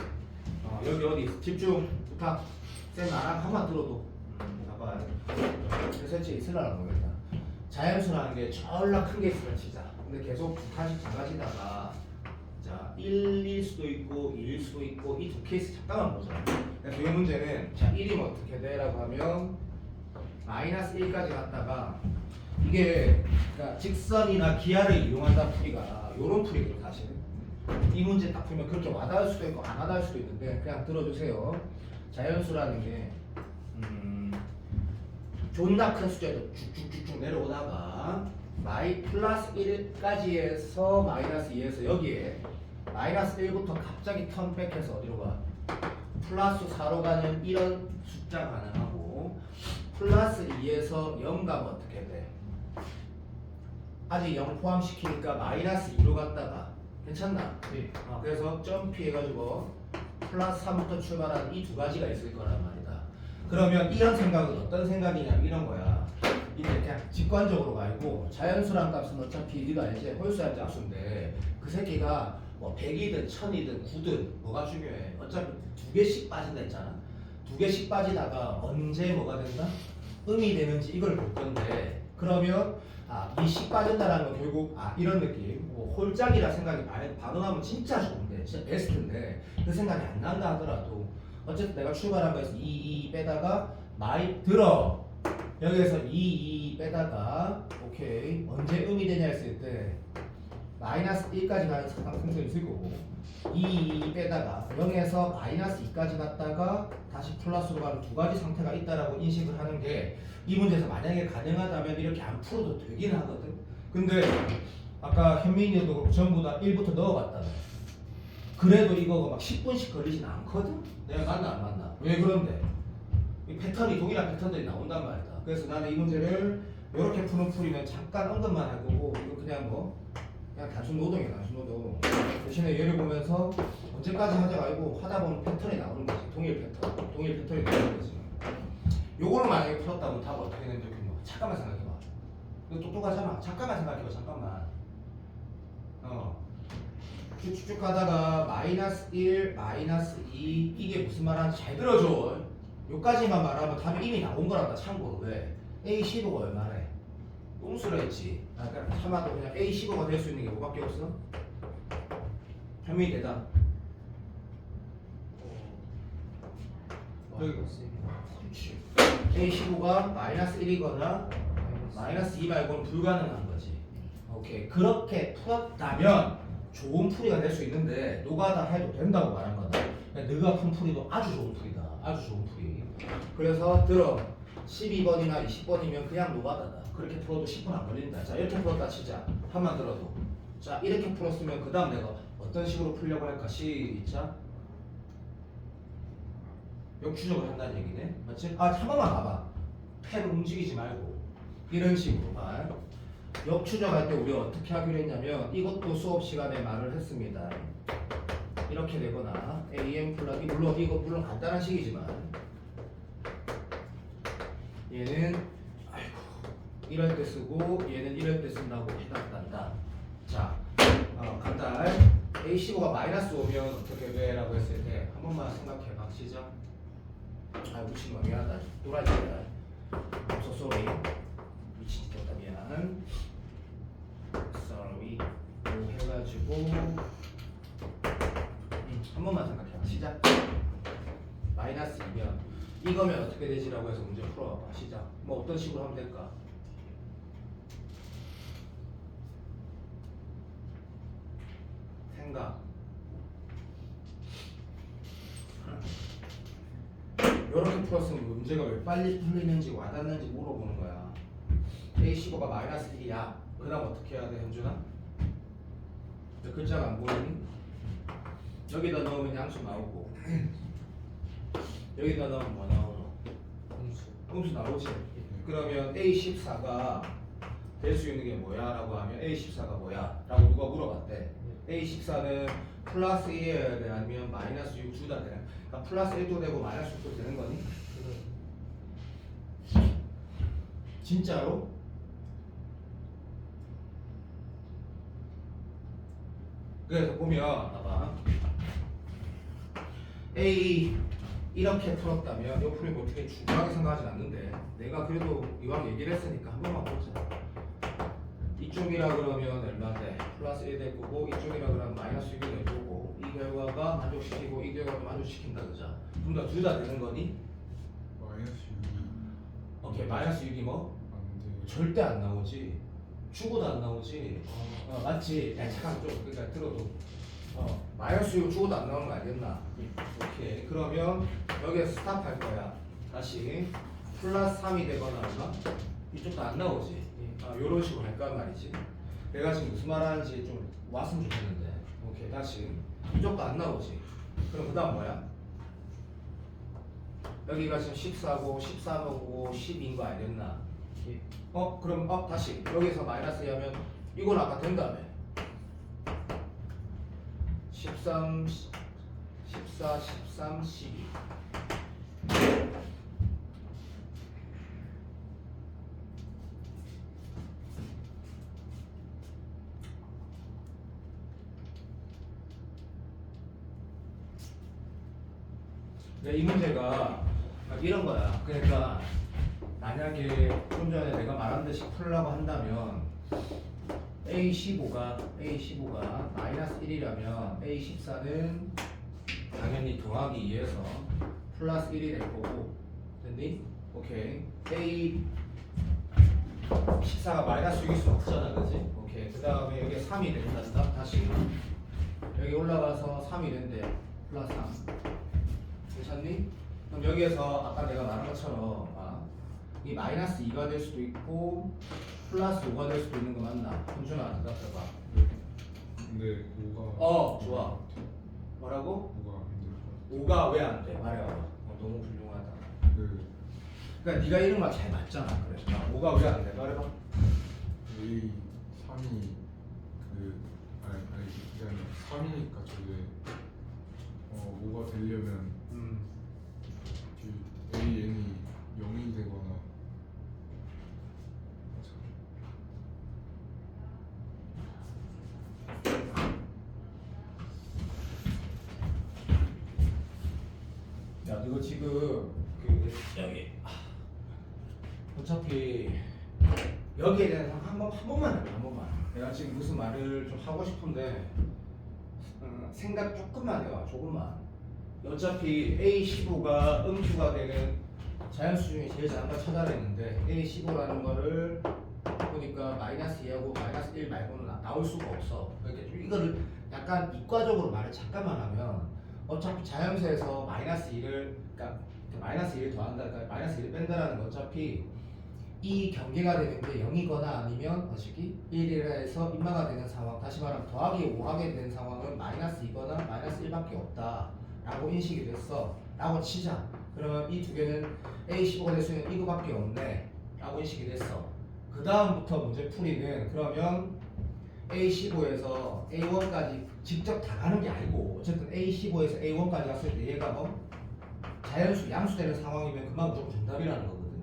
여기 어디 집중 부탁. 쌤 나랑 한번 들어도 봐봐. 설치 있으려나 모르겠다. 자연수라는 게 졸라 큰 게 있으면 치자. 근데 계속 다시 작아지다가 자 1일 수도 있고 2일 수도 있고 이 두 케이스 잠깐만 보자. 그래서 이 문제는 자 1이면 어떻게 돼? 라고 하면 마이너스 1까지 갔다가 이게 그러니까 직선이나 기하를 이용한다는 풀이가 요런 풀이거든 사실은. 이 문제 딱 풀면 그렇게 와닿을 수도 있고 안 와닿을 수도 있는데 그냥 들어주세요. 자연수라는 게 존나 큰 숫자도 쭉쭉쭉쭉 내려오다가 플러스 1까지 해서 마이너스 2에서 여기에 마이너스 1부터 갑자기 턴백해서 어디로 가? 플러스 4로 가는 이런 숫자 가능하고 플러스 2에서 0 가면 어떻게 돼? 아직 0 포함시키니까 마이너스 2로 갔다가 괜찮나? 네. 그래서 점프해가지고 플러스 3부터 출발하는 이 두 가지가 있을 거란 말이다. 그러면 이런 생각은 어떤 생각이냐면 이런 거야. 이게 그냥 직관적으로 말고 자연수란 값은 어차피 네가 알지? 홀수야 짝수인데 그 새끼가 뭐 100이든 1000이든 9든 뭐가 중요해? 어차피 두 개씩 빠진다 했잖아. 두 개씩 빠지다가 언제 뭐가 된다? 음이 되는지 이걸 볼 건데 그러면 이 식 빠진다라는 건 결국 이런 느낌 뭐 홀짝이라 생각이 바로 나면 진짜 좋은데 진짜 베스트인데 그 생각이 안 난다 하더라도 어쨌든 내가 출발한 거에서 2 빼다가 들어 여기에서 2 빼다가 오케이 언제 음이 되냐 했을 때 마이너스 1까지 가는 상승점이 있을 거고 2 빼다가 0에서 마이너스 2까지 갔다가 다시 플러스로 가는 두 가지 상태가 있다라고 인식을 하는 게 이 문제에서 만약에 가능하다면 이렇게 안 풀어도 되긴 하거든. 근데 아까 현민이도 그렇고 전부 다 1부터 넣어봤다. 그래도 이거 막 10분씩 걸리진 않거든? 내가 맞나 안 맞나? 왜 그런데? 이 패턴이 동일한 패턴들이 나온단 말이다. 그래서 나는 이 문제를 이렇게 푸는 풀이는 잠깐 언급만 할 거고 이거 그냥 그냥 단순 노동이야 단순 노동. 대신에 얘를 보면서 언제까지 하자가 아니고 하다 보면 패턴이 나오는 거지. 동일 패턴이 나오는 거지. 요거를 만약에 풀었다면 답은 어떻게 되는지 잠깐만 생각해봐. 이거 똑똑하잖아. 잠깐만 생각해봐. 잠깐만. 쭉쭉쭉 가다가 마이너스 1, 마이너스 2 이게 무슨 말하는지 잘 들어줘. 요까지만 말하면 답이 이미 나온 거란다. 참고로 왜? A15가 얼마래? 꼼수라 했지. 그러니까 참아도 그냥 A15가 될 수 있는 게 뭐밖에 없어? 현민이 대답. 여기 그렇지. A15가 마이너스 1이거나 마이너스 2 말고는 불가능한 거지. 오케이. 그렇게 풀었다면 좋은 풀이가 될 수 있는데 노가다 해도 된다고 말한 거다. 그러니까 너가 푼 풀이도 아주 좋은 풀이다. 아주 좋은 풀이. 그래서 들어 12번이나 20번이면 그냥 노가다다. 그렇게 풀어도 10분 안 걸린다. 자 이렇게 풀었다 치자. 한만 들어도. 자 이렇게 풀었으면 그 다음 내가 어떤 식으로 풀려고 할까? 시작. 역추적을 한다는 얘기네. 맞지? 한 번만 봐봐. 펜 움직이지 말고 이런 식으로 봐. 역추적할 때 우리가 어떻게 하기로 했냐면 이것도 수업 시간에 말을 했습니다. 이렇게 되거나 AM 플러스 물론 간단한 식이지만 얘는 이럴 때 쓰고 얘는 이럴 때 쓴다고 해당한다. 자 간단. A15가 마이너스 오면 어떻게 돼? 라고 했을 때 한 번만 생각해봐. 시작. 미친놈아 미안하다. 또라이야. 없어 쏘리. 미친 졌다 미안. sorry. 해가지고 한 번만 생각해봐. 시작. 마이너스 2면 이거면 어떻게 되지라고 해서 문제 풀어봐. 시작. 뭐 어떤 식으로 하면 될까? 생각. 이렇게 풀었으면 문제가 왜 빨리 풀리는지 와닿는지 물어보는 거야. A15가 마이너스 1이야. 그 다음 어떻게 해야 돼, 현준아? 글자가 안 보이니? 여기다 넣으면 양수 나오고 여기다 넣으면 뭐 나오노? 음수 나오지? 그러면 A14가 될 수 있는 게 뭐야? 라고 하면 A14가 뭐야? 라고 누가 물어봤대. A14는 플러스 1이어야 돼? 아니면 마이너스 6 둘 다 되나? 그러니까 플러스 1도 되고 마이너스 6도 되는 거니? 진짜로? 그래서 보면 봐봐. A 이렇게 풀었다면 이 풀이 뭐 어떻게 중요하게 생각하진 않는데 내가 그래도 이왕 얘기를 했으니까 한 번만 보자. 이쪽이라 그러면 얼마인데 플러스 1 될 거고 이쪽이라 그러면 마이너스 6이 될 거고 이 결과가 만족시키고 이 결과가 만족시킨다 그죠? 그럼 다 둘 다 되는 거니? 마이너스 6이 오케이 마이너스 6이 뭐? 안 돼. 절대 안 나오지. 죽어도 안 나오지. 맞지? 야 잠깐 좀 그러니까 들어도 마이너스 6 죽어도 안 나오는 거 알겠나? 오케이 그러면 여기서 스탑할 거야. 다시 플러스 3이 되거나 얼마? 이쪽도 안 나오지. 요런 식으로 할 거란 말이지. 내가 지금 무슨 말 하는지 좀 왔으면 좋겠는데. 오케이 다시 이쪽도 안 나오지. 그럼 그 다음 뭐야? 여기가 지금 14고 13하고 10인 거 알겠나? 그럼 다시 여기서 마이너스 하면 이건 아까 된다며 13 14 13 12 이 문제가 이런 거야. 그러니까 만약에 좀 전에 내가 말한 듯이 풀려고 한다면 A15가 마이너스 1이라면 A14는 당연히 더하기 2에서 플러스 1이 될 거고 됐니? 오케이. 식사가 마이너스 6일 수 없잖아, 그지? 오케이. 그 다음에 여기 3이 된다. 다시 여기 올라가서 3이 된대. 플러스 3. 괜찮니? 그럼 여기에서 아까 내가 말한 것처럼 이 마이너스 2가 될 수도 있고 플러스 5가 될 수도 있는 거 맞나? 훈준아 대답해봐. 근데 5가 좋아. 뭐라고? 5가 안 될 것 5가 왜 안 돼? 말해봐. 너무 훌륭하다. 같아. 그러니까 네가 이런 말 잘 맞잖아. 그래. 5가 왜 안 돼? 말해봐. A 3이 아니 그게 아니라 3이니까 저게 5가 되려면 AN이 0이 되거나 야, 이거 지금 여기 어차피 여기에 대해서 한 번만 해봐. 한 번만. 내가 지금 무슨 말을 좀 하고 싶은데 생각 조금만 해봐. 조금만. 어차피 A15가 음수가 되는 자연수 중에 제일 작은 걸 찾아냈는데 A15라는 거를 보니까 마이너스 2하고 마이너스 1 말고는 나올 수가 없어. 그러니까 좀 이거를 약간 이과적으로 말을 잠깐만 하면 어차피 자연수에서 마이너스 2를 그러니까 마이너스 2를 더한다, 그러니까 마이너스 1을 뺀다라는 건 어차피 이 경계가 되는 게 0이거나 아니면 다시기 1이라 해서 인마가 되는 상황, 다시 말하면 더하기 5하게 되는 상황은 마이너스 2거나 마이너스 1밖에 없다 라고 인식이 됐어 라고 치자. 그러면 이 두 개는 A15가 될 수 있는 이거밖에 없네 라고 인식이 됐어. 그 다음부터 문제 풀이는 그러면 A15에서 A1까지 직접 다 가는 게 아니고 어쨌든 A15에서 A1까지 갔을 때 얘가 뭐 자연수, 양수되는 상황이면 그만 무조건 정답이라는 거거든.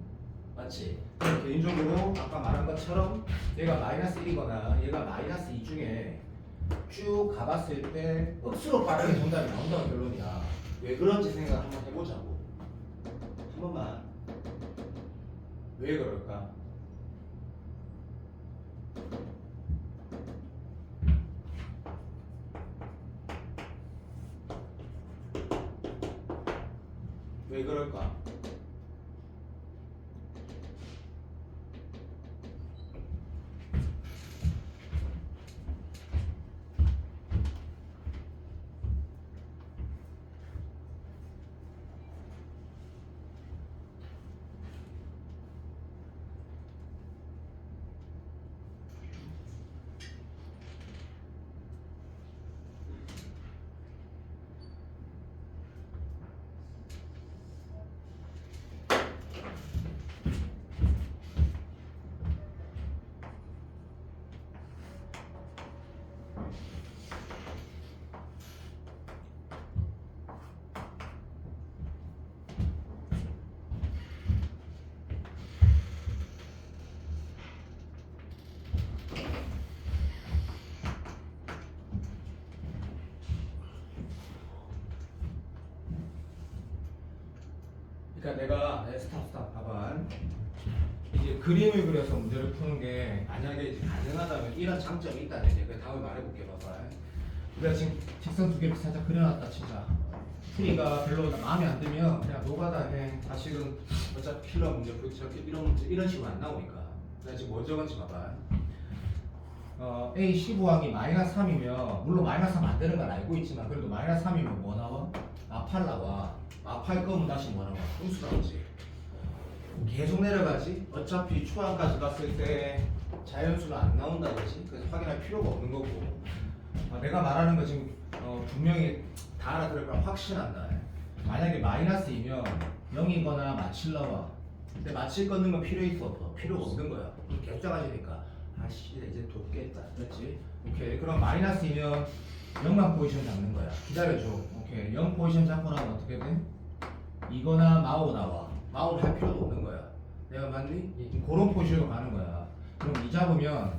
맞지? 그럼 개인적으로 아까 말한 것처럼 얘가 마이너스 1이거나 얘가 마이너스 2 중에 쭉 가봤을 때 억수로 빠르게 정답이 나온다는 결론이야. 왜 그런지 생각 한번 해보자고. 한 번만. 왜 그럴까? 왜 그럴까? 그러니까 내가 스탑 봐봐. 이제 그림을 그려서 문제를 푸는 게 만약에 이제 가능하다면 이런 장점이 있다는 얘기. 그 다음에 말해볼게 봐봐. 우리가 지금 직선 두 개를 살짝 그려놨다 치자. 풀이가 별로 마음에 안 들면 그냥 노가다 해. 다시금 어차피 필러 문제, 이런 문제 이런 식으로 안 나오니까. 내가 지금 뭐 적은지 봐봐. A15항이 마이너스 3이면 물론 마이너스 3 안 되는 건 알고 있지만 그래도 마이너스 3이면 뭐 나와? 마팔 나와. 마팔 거면 다시 뭐 나와? 음수 나오지. 계속 내려가지. 어차피 초항까지 갔을 때 자연수는 안 나온다 그지. 그래서 확인할 필요가 없는 거고. 내가 말하는 거 지금 분명히 다 알아들을 거라 확신한다. 만약에 마이너스이면 0이거나 마칠 나와. 근데 마칠 끊는 건 필요 있어 없어? 필요가 없는 거야. 계속 작아지니까 아씨 이제 돋겠다. 그렇지? 오케이. 그럼 마이너스이면 0만 포지션 잡는 거야. 기다려줘. 오케이. 0 포지션 잡고 나면 어떻게 돼? 이거나 마오 나와. 마오를 할 필요도 없는 거야. 내가 맞니? 그런 포지션으로 가는 거야. 그럼 이 잡으면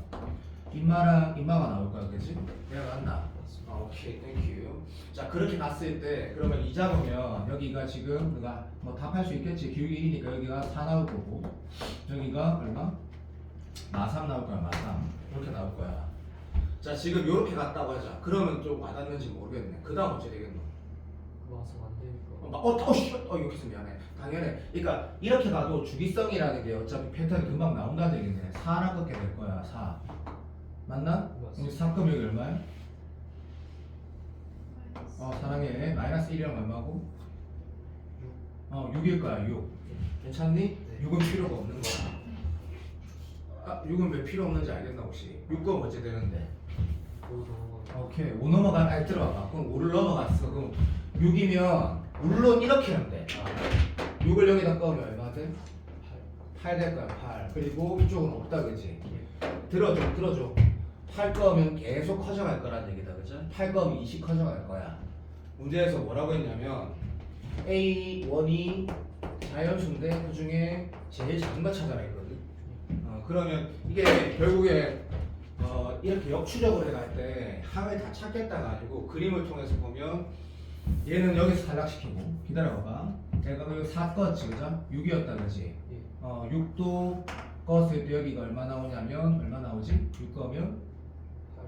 인마랑 인마가 나올 거야. 그치? 내가 맞나? 오케이. 땡큐. 자 그렇게 갔을 때 그러면 이 잡으면 여기가 지금 우리가 뭐 답할 수 있겠지. 기울기 1이니까 여기가 4 나올 거고 여기가 얼마? 마3 나올 거야. 마3 이렇게 나올 거야. 자 지금 이렇게 갔다고 하자. 그러면 좀 와닿는지 모르겠네. 그 다음 어떻게 되겠노? 와서 안 되니까. 이렇게 해서 미안해. 당연해. 그러니까 이렇게 가도 주기성이라는 게 어차피 패턴이 금방 나온다는 얘기인데 4나 꺾게 될 거야. 4 맞나? 우리 3급 여기 얼마야? 사랑해. 마이너스 1이랑 얼마고? 6일 거야. 6 괜찮니? 네. 6은 필요가 없는 거야. 6은 왜 필요 없는지 알겠나 혹시? 6은 어째 되는데? 5 넘어가. 오케이 5 넘어가. 아니 들어봐봐. 그럼 5를 넘어갔어. 그럼 6이면 물론 이렇게 하면 돼. 6을 여기다 꺼면 얼마 돼? 8 될 거야. 8 그리고 이쪽은 없다 그지? 들어줘 8 꺼면 계속 커져갈 거란 얘기다 그죠? 8 꺼면 20 커져갈 거야. 문제에서 뭐라고 했냐면 A1이 자연수인데 그 중에 제일 작은 거 찾아라 했거든. 그러면 이게 결국에 이렇게 역추적으로 해갈 때 항을 다 찾겠다가 아니고 그림을 통해서 보면 얘는 여기서 탈락시키고 기다려봐봐. 내가 여기 4 껐지 그죠? 6이었다 그지? 6도 껐을 때 여기가 얼마 나오냐면 얼마 나오지? 6 꺼면 8.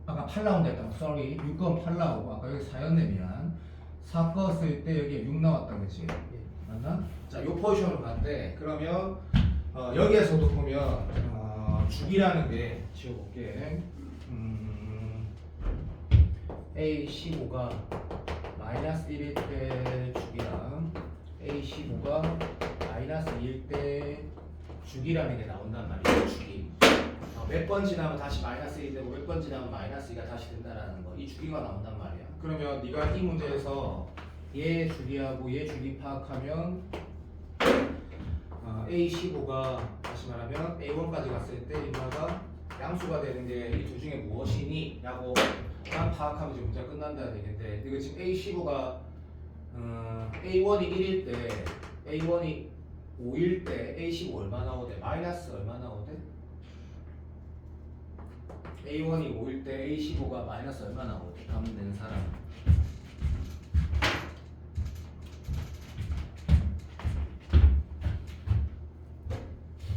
아까 8 나온다 했다. sorry 6 꺼면 8 나오고 아까 여기 4였네 미안. 4 껐을 때 여기에 6 나왔다 그지? 맞나? 자, 요 포지션으로 갔는데 그러면 여기에서도 보면 주기라는 게 지워볼게. A15가 마이너스 1일 때 주기랑 A15가 마이너스 2일 때 주기라는 게 나온단 말이에요. 주기. 몇 번 지나면 다시 마이너스 1이 되고 몇 번 지나면 마이너스 2가 다시 된다라는 거. 이 주기가 나온단 말이야. 그러면 네가 이 문제에서 얘 주기하고 얘 주기 파악하면 A15가 다시 말하면 A1까지 갔을 때 인마가 양수가 되는 게 이 둘 중에 무엇이니? 라고 만 파악하면 지금 문제가 끝난다는 얘기인데 이거 지금 A15가 A1이 1일 때 A1이 5일 때 A15 얼마 나오대? 마이너스 얼마 나오대? A1이 5일 때 A15가 마이너스 얼마 나오대? 감 낸 사람.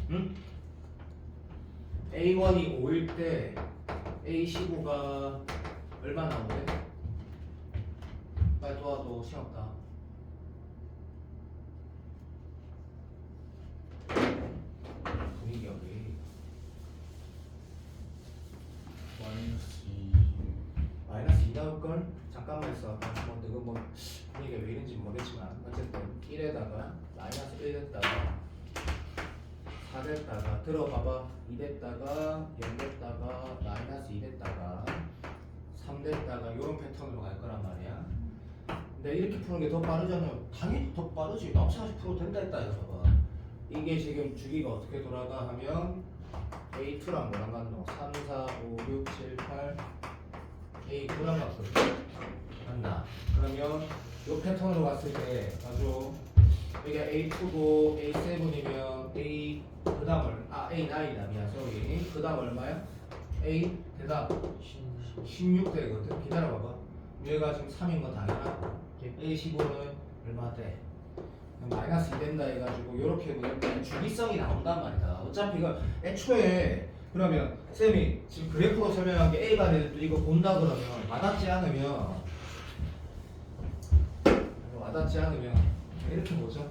응? A1이 5일 때 A15가 얼마 나오대? 빨리 도와줘. 시간 없다. 분위기가 왜 이래? 마이너스 2. 마이너스 2 나올걸? 잠깐만 있어. 이거 뭐 분위기가 왜 이런지 모르겠지만 어쨌든 1에다가 마이너스 1 됐다가 4 됐다가 들어봐봐 2 됐다가 0 됐다가 마이너스 2 됐다가 3 됐다가 이런 패턴으로 갈 거란 말이야. 근데 이렇게 푸는 게 더 빠르잖아. 당연히 더 빠르지. 마찬가지 풀어도 된다 했다 해서 봐. 이게 지금 주기가 어떻게 돌아가 하면 A2랑 뭐랑 같노? 3, 4, 5, 6, 7, 8 A2랑 같거든. 맞나? 그러면 이 패턴으로 갔을 때 아주 이게 A2고 A7이면 A 그 다음을 A9이다 미안 sorry 그 다음 얼마야? A 대답 16 되거든. 기다려봐봐. 얘가 지금 3인 거 당연하고 A15는 얼마 돼? 마이너스 2 된다 해가지고 이렇게 보면 주기성이 나온단 말이다. 어차피 이거 애초에 그러면 쌤이 지금 그래프로 설명한 게 A가 돼도 이거 본다 그러면 와닿지 않으면 이렇게 보죠.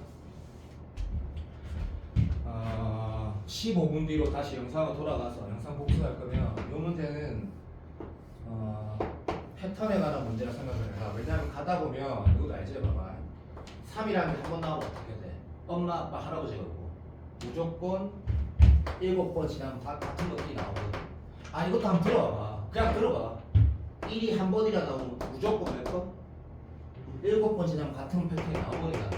15분 뒤로 다시 영상을 돌아가서 영상 복습할 거면 이 문제는 패턴에 관한 문제라 생각을 해라. 왜냐하면 가다 보면 이것도 알지? 봐봐 3이라는 게 한 번 나오면 어떻게 돼? 엄마, 아빠, 할아버지가 있고 무조건 7번 지나면 다 같은 것들이 나오거든. 이것도 한번 들어봐봐. 그냥 들어봐. 1이 한 번이라 나오면 무조건 몇 번? 7번 지나면 같은 패턴이 나오거든요.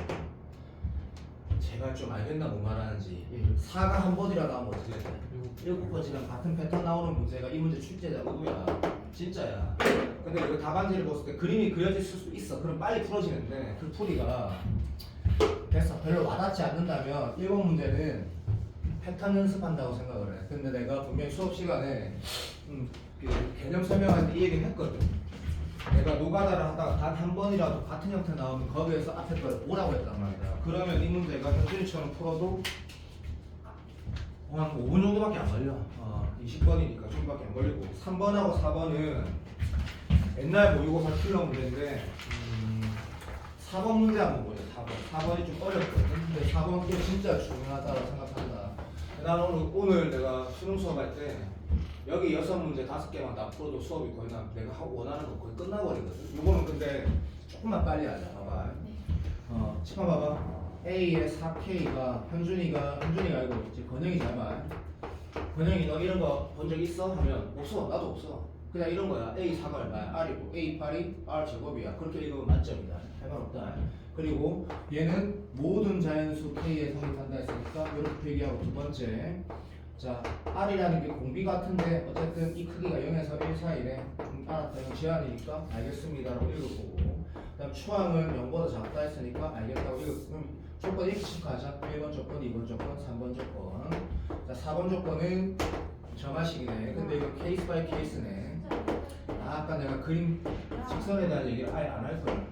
제발 좀 알겠나 뭐 말하는지. 4가 한 번이라 나오면 어떻게 돼? 7번 지나면 같은 패턴 나오는 문제가 이 문제 출제자 의도야. 진짜야. 근데 이거 답안지를 봤을 때 그림이 그려질 수 있어. 그럼 빨리 풀어지는데 그 풀이가 됐어. 별로 와닿지 않는다면 1번 문제는 패턴 연습한다고 생각을 해. 근데 내가 분명히 수업 시간에 그 개념 설명할 때 이 얘기를 했거든. 내가 노가다를 하다가 단 한 번이라도 같은 형태 나오면 거기에서 앞에 걸 보라고 했단 말이야. 그러면 이 문제가 현준이처럼 풀어도 한 5분 정도밖에 안 걸려. 20번이니까 좀밖에 안 걸리고 3번하고 4번은 옛날 모의고사 킬러 문제인데 4번 문제 한번 보자. 4번이 좀 어렵거든. 근데 4번 또 진짜 중요하다고 생각한다. 난 오늘 내가 수능 수업할 때 여기 6문제 5개만 다 풀어도 수업이 거의 내가 원하는 거 거의 끝나버리거든. 요거는 근데 조금만 빨리 하자. 봐봐. 치마 봐봐. A의 4K가 현준이가 알고 있지. 건영이 잘 봐. 건영이 너 이런 거 본 적 있어? 하면 없어. 나도 없어. 그냥 이런 거야. A4가 얼마야? R이고 A8이 R 제곱이야. 그렇게 읽으면 만점이다. 할 말 없다. 그리고 얘는 모든 자연수 K에 성립한다 했으니까 이렇게 표기하고 두 번째 자 R이라는 게 공비 같은데 어쨌든 이 크기가 0에서 1 사이래. 알았다. 이건 제한이니까 알겠습니다라고 읽을 거고 그 다음 추항은 0보다 작다 했으니까 알겠다고 읽을 거고 조건 이렇게 체크하자. 1번 조건, 2번 조건, 3번 조건 자 4번 조건은 점화식이네. 근데 이거 케이스 바이 케이스네. 아까 내가 그림 직선에 대한 얘기를 아예 안 할 거야.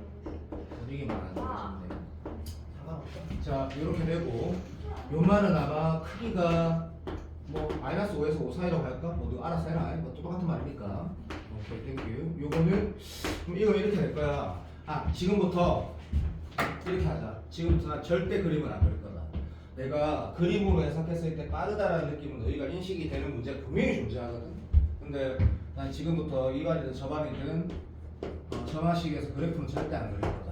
되게 많았는데 상관없다. 자 이렇게 되고 요만은 아마 크기가 뭐 -5에서 5 사이라고 할까? 뭐 너 알아서 해라. 뭐 똑같은 말이니까. 오케이 땡큐. 요거는 그럼 이거 이렇게 될 거야. 아 지금부터 이렇게 하자. 지금부터 난 절대 그림을 안 그릴 거다. 내가 그림으로 해석했을 때 빠르다라는 느낌은 너희가 인식이 되는 문제가 분명히 존재하거든. 근데 난 지금부터 이 반이든 저 반이든 점화식에서 그래프는 절대 안 그릴 거다.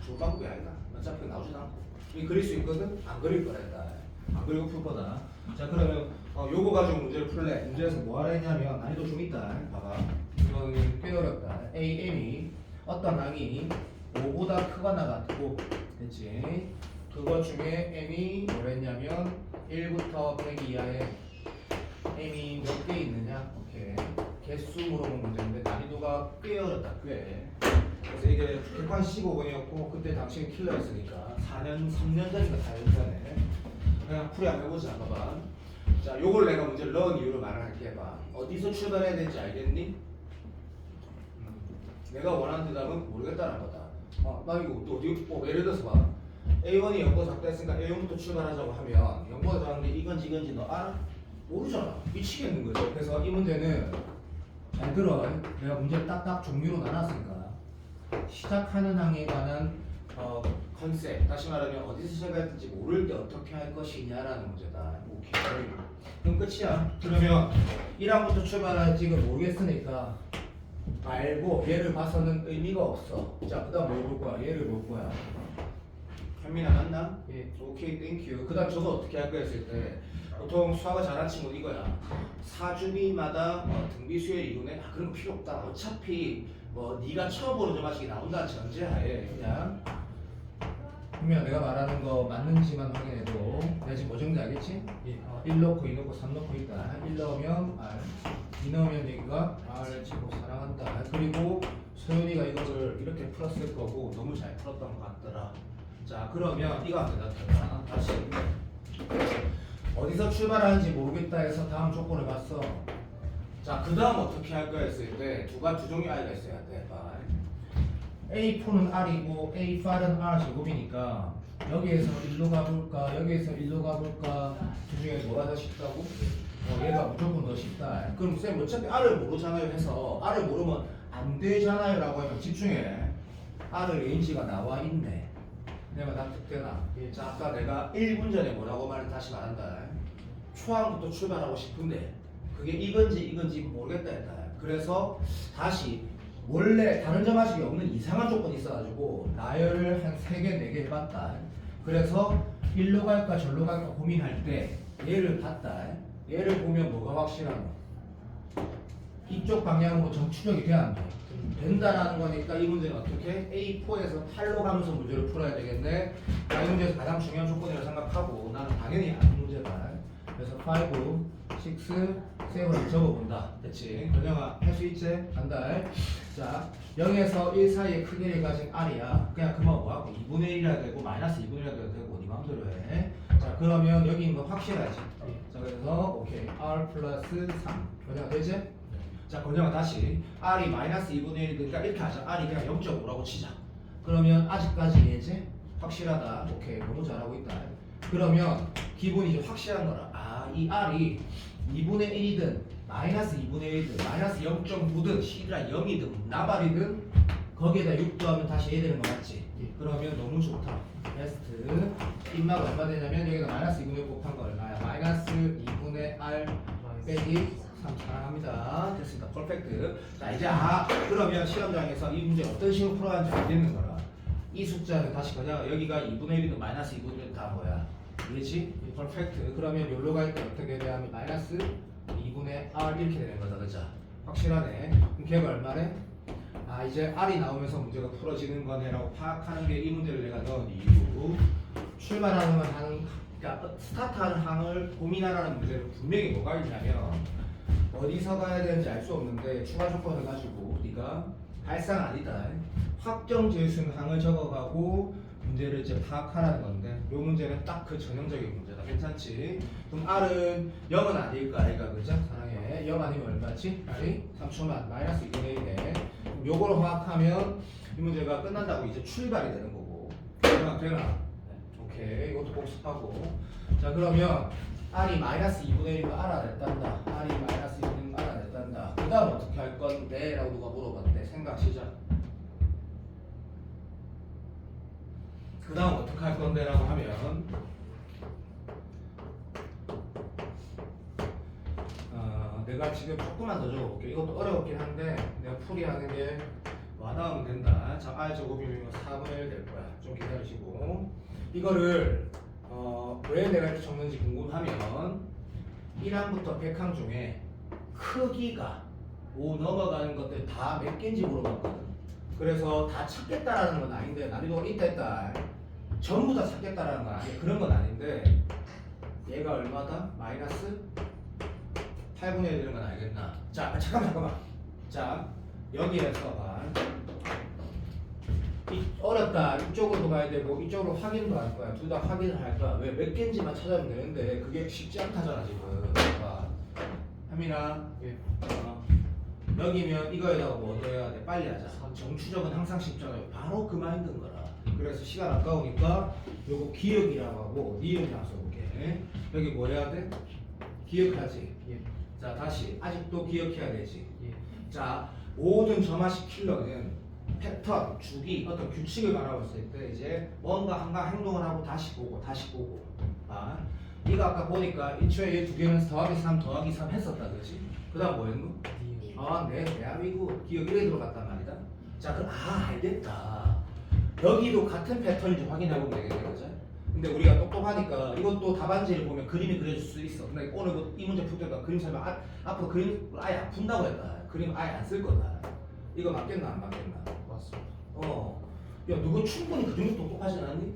좋은 방법이 아니다. 어차피 나오지도 않고. 이 그릴 수 있거든? 안 그릴 거라 했다. 안 그리고 풀 거다. 자 그러면 요거 가지고 문제를 풀래. 문제에서 뭐 하라 했냐면 난이도 좀 있다. 봐봐. 이거는 꽤 어렵다. AM이 어떤 항이 5보다 크거나 같고 됐지? 그것 중에 M이 뭐랬냐면 1부터 100 이하에 M이 몇 개 있느냐? 오케이. 개수 물어본 문제인데 난이도가 꽤 어렵다. 꽤. 그래서 이게 개판 15번이었고 그때 당시엔 킬러였으니까 3년 전인가 4년 전에 그냥 풀이 한번 해보자. 봐봐. 자 요걸 내가 문제를 넣은 이유로 말을 할게. 해봐. 어디서 출발해야 될지 알겠니? 내가 원하는 대답은 모르겠다는 거다. 나 이거 또 어디 예를 들어서 봐. A1이 0보다 작다 했으니까 A0부터 출발하자고 하면 0보다 작은데 이건지 너 알아? 모르잖아. 미치겠는 거죠. 그래서 이 문제는 잘 들어. 내가 문제를 딱딱 종류로 나눴으니까 시작하는 항에 관한 컨셉, 다시 말하면 어디서 시작해야 될지 모를 때 어떻게 할 것이냐라는 문제다. 오케이. 그럼 끝이야. 그러면 1항부터 출발할지 이걸 모르겠으니까 말고 얘를 봐서는 의미가 없어. 자, 그 다음 뭘 볼 거야? 얘를 볼 거야. 현민아 맞나? 예. 오케이, 땡큐. 그 다음 저거 어떻게 할 거야 했을 때 보통 수학을 잘하는 친구는 이거야. 사주기마다 등비 수열 이론에 그런 거 필요 없다. 어차피 뭐 네가 처음 보는 점화식이 나온다는 전제하에 그냥 그러면 내가 말하는 거 맞는지만 확인해도 내가 지금 뭐 정도 알겠지? 예. 1 넣고 2 넣고 3 넣고 있다. 1 넣으면 R, 2 넣으면 여기가 R 제곱 사랑한다. 그리고 소연이가 이거를 이렇게 풀었을 거고 너무 잘 풀었던 것 같더라. 자 그러면 이거 안 된다. 다시 어디서 출발하는지 모르겠다 해서 다음 조건을 봤어. 자 그 다음 어떻게 할 거야 했을 때 두 종류 I가 있어야 돼. A4는 R이고 A5은 R 제곱이니까 여기에서 1로 가볼까 여기에서 1로 가볼까 그 중에 뭐가 더 쉽다고? 얘가 무조건 더 쉽다. 그럼 쌤 어차피 R을 모르잖아요 해서 R을 모르면 안 되잖아요 라고 하면 집중해. R의 레인지가 나와 있네. 내가 납득되나? 자 아까 내가 1분 전에 뭐라고 다시 말한다. 초항부터 출발하고 싶은데 그게 이건지 모르겠다 했다. 그래서 다시 원래 다른 점화식이 없는 이상한 조건이 있어가지고 나열을 한 3개, 4개 해봤다. 그래서 일로 갈까 절로 갈까 고민할 때 얘를 봤다. 얘를 보면 뭐가 확실하노? 이쪽 방향으로 정추적이 돼야 안 돼? 된다라는 거니까 이 문제는 어떻게? A4에서 8로 가면서 문제를 풀어야 되겠네. 이 문제에서 가장 중요한 조건이라고 생각하고 나는 당연히 아는 문제다. 그래서 5, 6, 7을 적어본다. 됐지? 건영아 할 수 있지? 간다. 자 0에서 1 사이의 크기를 가진 R이야. 그냥 그만 뭐하고 2분의 1이라 되고 마이너스 2분의 1이라 되고 네 마음대로 해. 자 그러면 여기 있는 거 확실하지? 자 그래서 오케이 R 플러스 3 건영아 되지? 자 건영아 다시 R이 마이너스 2분의 1이니까 이렇게 하자. R이 그냥 0.5라고 치자. 그러면 아직까지 얘지? 확실하다. 오케이 너무 잘하고 있다. 그러면 기본이 좀 확실한 거라. 이 R이 2분의 1이든 마이너스 2분의 1이든 마이너스 0.9든 C가 0이든 나발이든 거기에다 6 더하면 다시 A 되는 거 맞지? 그러면 너무 좋다. 베스트. 입마가 얼마 되냐면 여기가 마이너스 2분의 1 곱한 거 얼마야? 마이너스 2분의 R 빼기 3 사랑합니다. 됐습니다. 퍼펙트. 자 이제 그러면 시험장에서 이 문제 어떤 식으로 풀어야 하는지 알겠는 거라. 이 숫자는 다시 그냥 여기가 2분의 1이든 마이너스 2분의 1다 뭐야? 그렇지? 퍼펙트. 그러면 여기로 갈 때 어떻게 돼야 하면 마이너스 2분의 R 이렇게 되는 거다. 그죠? 확실하네. 그럼 걔가 얼마래? 이제 R이 나오면서 문제가 풀어지는 거네라고 파악하는 게 이 문제를 내가 넣은 이유. 출발하는 항, 그러니까 스타트하는 항을 고민하라는 문제는 분명히 뭐가 있냐면 어디서 가야 되는지 알 수 없는데 추가 조건을 가지고 네가 발상 아니다. 확정 지으신 항을 적어가고 문제를 이제 파악하라는 건데 이 문제는 딱 그 전형적인 문제다. 괜찮지? 그럼 R은 0은 아닐까 아이가 그죠? 사랑해. 0 아니면 얼마지? R이 3초만 마이너스 2분의 1에 요걸 파악하면 이 문제가 끝난다고 이제 출발이 되는 거고. 되나? 네. 오케이. 이것도 복습하고. 자 그러면 R이 마이너스 2분의 1인 거 알아냈단다. R이 마이너스 2분의 1인 거 알아냈단다. 그 다음 어떻게 할 건데? 라고 누가 물어봤는데 생각 시작. 그 다음 어떻게 할 건데? 라고 하면 내가 지금 조금만 더 적어볼게. 이것도 어려웠긴 한데 내가 풀이하는 게 와닿으면 된다. 자, R 제곱이면 4분의 1 될 거야. 좀 기다리시고 이거를 왜 내가 이렇게 적는지 궁금하면 1항부터 100항 중에 크기가 5 넘어가는 것들 다 몇 개인지 물어봤거든. 그래서 다 찾겠다라는 건 아닌데 난이도가 있다 했다 전부 다 찾겠다라는 건 아니야. 그런 건 아닌데 얘가 얼마다? 마이너스 8분의 1 되는 건 알겠나? 자 잠깐만 자 여기에서 봐. 어렵다. 이쪽으로 가야 되고 이쪽으로 확인도 할 거야. 둘 다 확인을 할 거야. 왜 몇 개인지만 찾아면 되는데 그게 쉽지 않다잖아 지금. 봐. 하민아 여기면 이거에다가 뭐 넣어야 돼? 빨리 하자. 정추적은 항상 쉽잖아요. 바로 그 마인드인 거라. 그래서 시간 아까우니까 요거 기억이라고 하고 니은이라고 써볼게. 여기 뭐 해야 돼? 기억하지? 예. 자 다시 아직도 기억해야 되지. 예. 자 모든 점화식 킬러는 패턴, 주기, 어떤 규칙을 바라봤을 때 이제 뭔가 한가 행동을 하고 다시 보고 이거 아까 보니까 이초에 이 두 개는 더하기 3 더하기 3 했었다 그렇지? 그 다음 뭐 했노? 네 대한민국 기억 1에 들어갔단 말이다. 자 그럼 알겠다. 여기도 같은 패턴인지 확인해보면 되겠네 그죠? 근데 우리가 똑똑하니까 이것도 답안지를 보면 그림이 그려질 수 있어. 근데 오늘 이 문제 풀 때가 그림 설명 앞으로 그림 아예 안 푼다고 했다. 그림 아예 안 쓸 거다. 이거 맞겠나 안 맞겠나? 맞습니다. 야 누구 충분히 그 정도 똑똑하지 않니?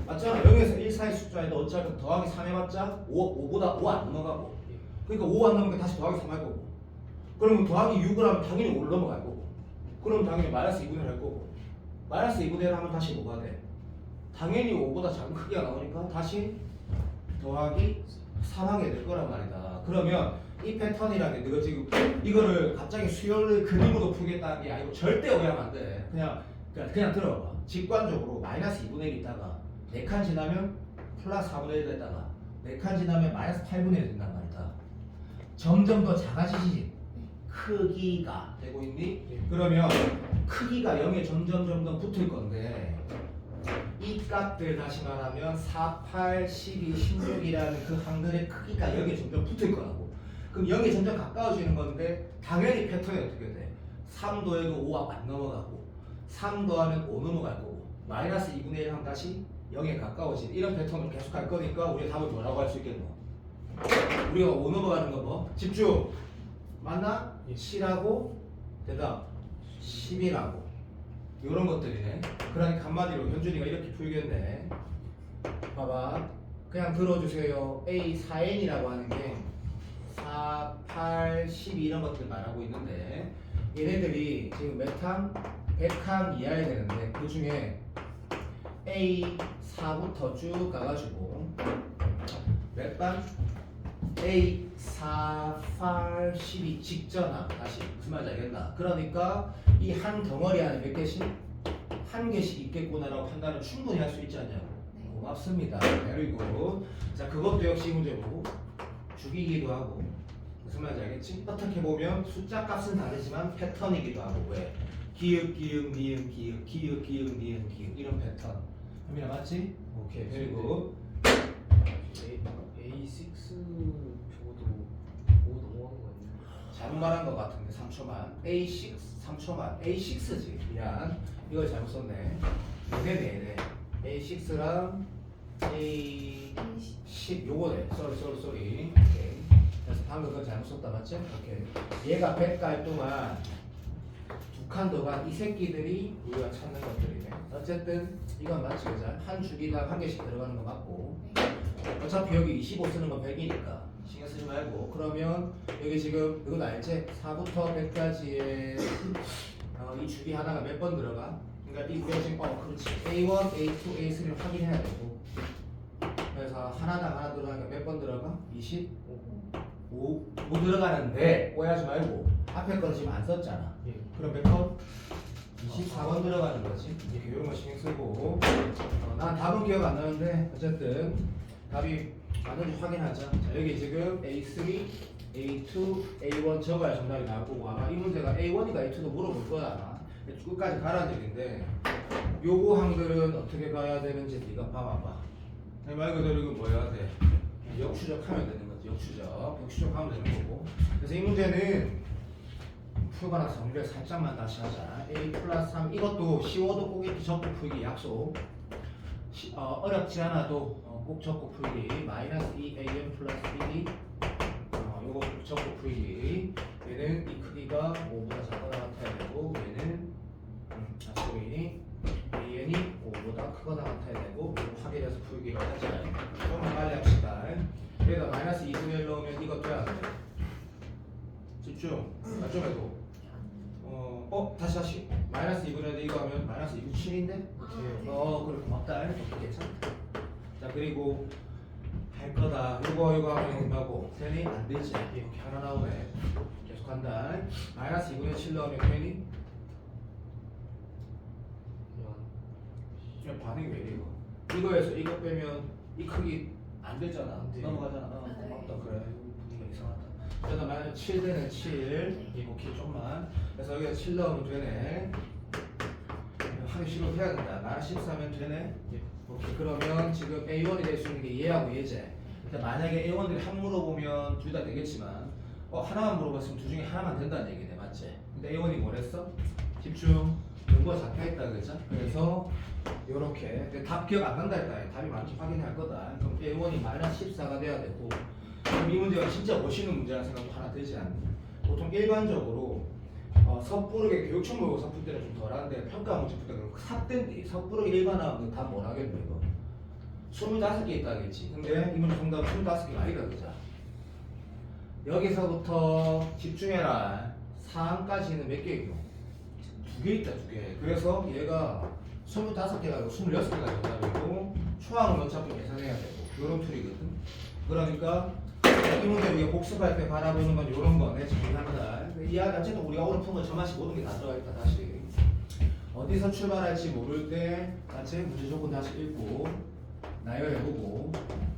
맞잖아. 0에서 1 사이 숫자에도 어차피 더하기 3 해봤자 5보다 5 안 넘어가고 그러니까 5 안 넘으니까 다시 더하기 3 할 거고 그러면 더하기 6을 하면 당연히 5를 넘어갈 거고 그럼 당연히 마이너스 2분의 1 할 거고 마이너스 2분의 1 하면 다시 뭐가 돼? 당연히 5보다 작은 크기가 나오니까 다시 더하기 3 하게 될 거란 말이다. 그러면 이 패턴이라는 게 너가 지금 이거를 갑자기 수열을 그림으로 풀겠다는 게 아니고 절대 오해하면 안 돼. 그냥 들어봐. 직관적으로 마이너스 2분의 1 있다가 4칸 지나면 플러스 4분의 1 됐다가 4칸 지나면 마이너스 8분의 1 된단 말이다. 점점 더 작아지지. 크기가 되고 있니? 그러면 크기가 0에 점점 붙을 건데 이 값들 다시 말하면 4, 8, 12, 16이라는 그 항들의 크기가 0에 점점 붙을 거라고. 그럼 0에 점점 가까워지는 건데 당연히 패턴이 어떻게 돼? 3 더해도 5 안 넘어가고 3 더하면 5 넘어갈 거고 마이너스 2분의 1 하면 다시 0에 가까워지는 이런 패턴을 계속 갈 거니까 우리가 답을 뭐라고 할 수 있겠노? 우리가 5 넘어가는 거 뭐? 집중! 맞나? 7하고 대답 10이라고 이런 것들이네. 그러니까 한마디로 현준이가 이렇게 풀겠네. 봐봐 그냥 들어주세요. A 4n이라고 하는 게 4, 8, 12 이런 것들 말하고 있는데 얘네들이 지금 몇 항? 100항 이하야 되는데 그 중에 A 4부터 쭉 가가지고 몇 반? A 4, 8, 12 직전항 다시 무슨 말인지 알겠나? 그러니까 이 한 덩어리 안에 몇 개씩? 한 개씩 있겠구나라고 판단을 충분히 할 수 있지 않냐고. 고맙습니다. 그리고 자 그것도 역시 문제고 죽이기도 하고 무슨 말인지 알겠지? 어떻게 보면 숫자 값은 다르지만 패턴이기도 하고 왜? 기역 기역 니은 기역 기역 기역 니은 기역 이런 패턴. 현민아 맞지? 오케이 그리고 A6 저것도 5 넘어가는 거 아니에요? 잘못 말한 것 같은데 3초만 A6 3초만 A6지 미안 이걸 잘못 썼네 네네네 A6랑 A10 요거네 쏘리 오케이 그래서 방금 그건 잘못 썼다 맞지? 오케이 얘가 100갈 동안 두 칸 더 간 이 새끼들이 우리가 찾는 것들이네 어쨌든 이건 맞지 그죠? 한 주기당 한 개씩 들어가는 거 맞고 어차피 여기 25 쓰는 건 100이니까 신경 쓰지 말고 그러면 여기 지금 이건 알지? 4부터 100까지의 이 주기 하나가 몇 번 들어가? 그러니까 이 우리가 지금 그렇지 A1, A2, A3를 확인해야 되고 그래서 하나당 하나 들어가니까 몇 번 들어가? 25 들어가는데 오해하지 말고 앞에 거는 지금 안 썼잖아 예. 그럼 몇 번? 24번 들어가는 거지 이렇게 이런 거 신경 쓰고 난 답은 기억 안 나는데 어쨌든 답이 맞는지 확인하자 자 여기 지금 A3, A2, A1 적어야 정답이 나올 거고 아마 이 문제가 A1이가 A2도 물어볼 거야 아마 끝까지 가라는 얘기인데 요거 항들은 어떻게 가야 되는지 네가 봐봐봐 말 그대로 이거 뭐 해야 돼? 역추적하면 되는 거지 역추적하면 되는 거고 그래서 이 문제는 풀고 나서 정리를 살짝만 다시 하자 A 플러스 3 이것도 쉬워도 꼭 이렇게 적고 풀기 약속 어렵지 않아도 꼭 적고 풀기 마이너스 2am 플러스 1이 요거 꼭 적고 풀기 얘는 이 크기가 5보다 작거나 같아야 되고 얘는 소위 an이 5보다 크거나 같아야 되고 이거 확인해서 풀기를 하자 조금만 빨리 합시다 여기다 마이너스 2분의 1 넣으면 이거 돼야 돼 집중 좀 해도 다시 마이너스 2분의 1 이거 하면 마이너스 2분 7인데? 그래 고맙다 괜찮다 자 그리고 할 거다 이거 하면 된다고 되니? 안 되지 이렇게 하나 나오네 계속 한다 마이너스 2분의 7 넣으면 되니? 그냥 반응이 왜 이래 이거 이거에서 이거 빼면 이 크기 안 되잖아 안 돼. 넘어가잖아 고맙다 그래 분위기가 이상하다 그래서 만약에 7 되는 7 오케이 좀만 그래서 여기다 7 넣으면 되네 하기 싫어도 해야 된다 마이너스 14면 되네 오케이 그러면 지금 A1이 될 수 있는 게 얘하고 얘제 근데 만약에 A1들이 한 물어보면 둘 다 되겠지만 하나만 물어봤으면 둘 중에 하나만 된다는 얘기네 맞지? 근데 A1이 뭐랬어? 집중 연구가 잡혀있다 그랬죠? 그래서 요렇게 근데 답 기억 안 난다 했다 답이 맞는지 확인해야 할 거다 그럼 A1이 마이너스 14가 돼야 되고 그럼 이 문제가 진짜 멋있는 문제라는 생각도 하나 들지 않니? 보통 일반적으로 섣부르게 교육청 모의고사 풀 때는 좀 덜한데 평가 문제 풀 때는 삽된디 섣부르게 일반화하면 답 뭐라겠노 이거 25개 있다 하겠지 근데 이 문제 정답은 25개가 아니다 그죠? 여기서부터 집중해라 4항까지는 몇 개이고? 2개 있다 2개 그래서 얘가 25개가 아니고 26개가 정답이고 초항은 어차피 계산해야 되고 요런 툴이거든 그러니까 이 문제 우리가 복습할 때 바라보는 건 요런 거네 정리합니다 이 안에 어쨌든 우리가 오늘 푼 건 저만씩 모든 게 다 들어가 있다 다시 어디서 출발할지 모를 때 같이 문제 조건 다시 읽고 나열해보고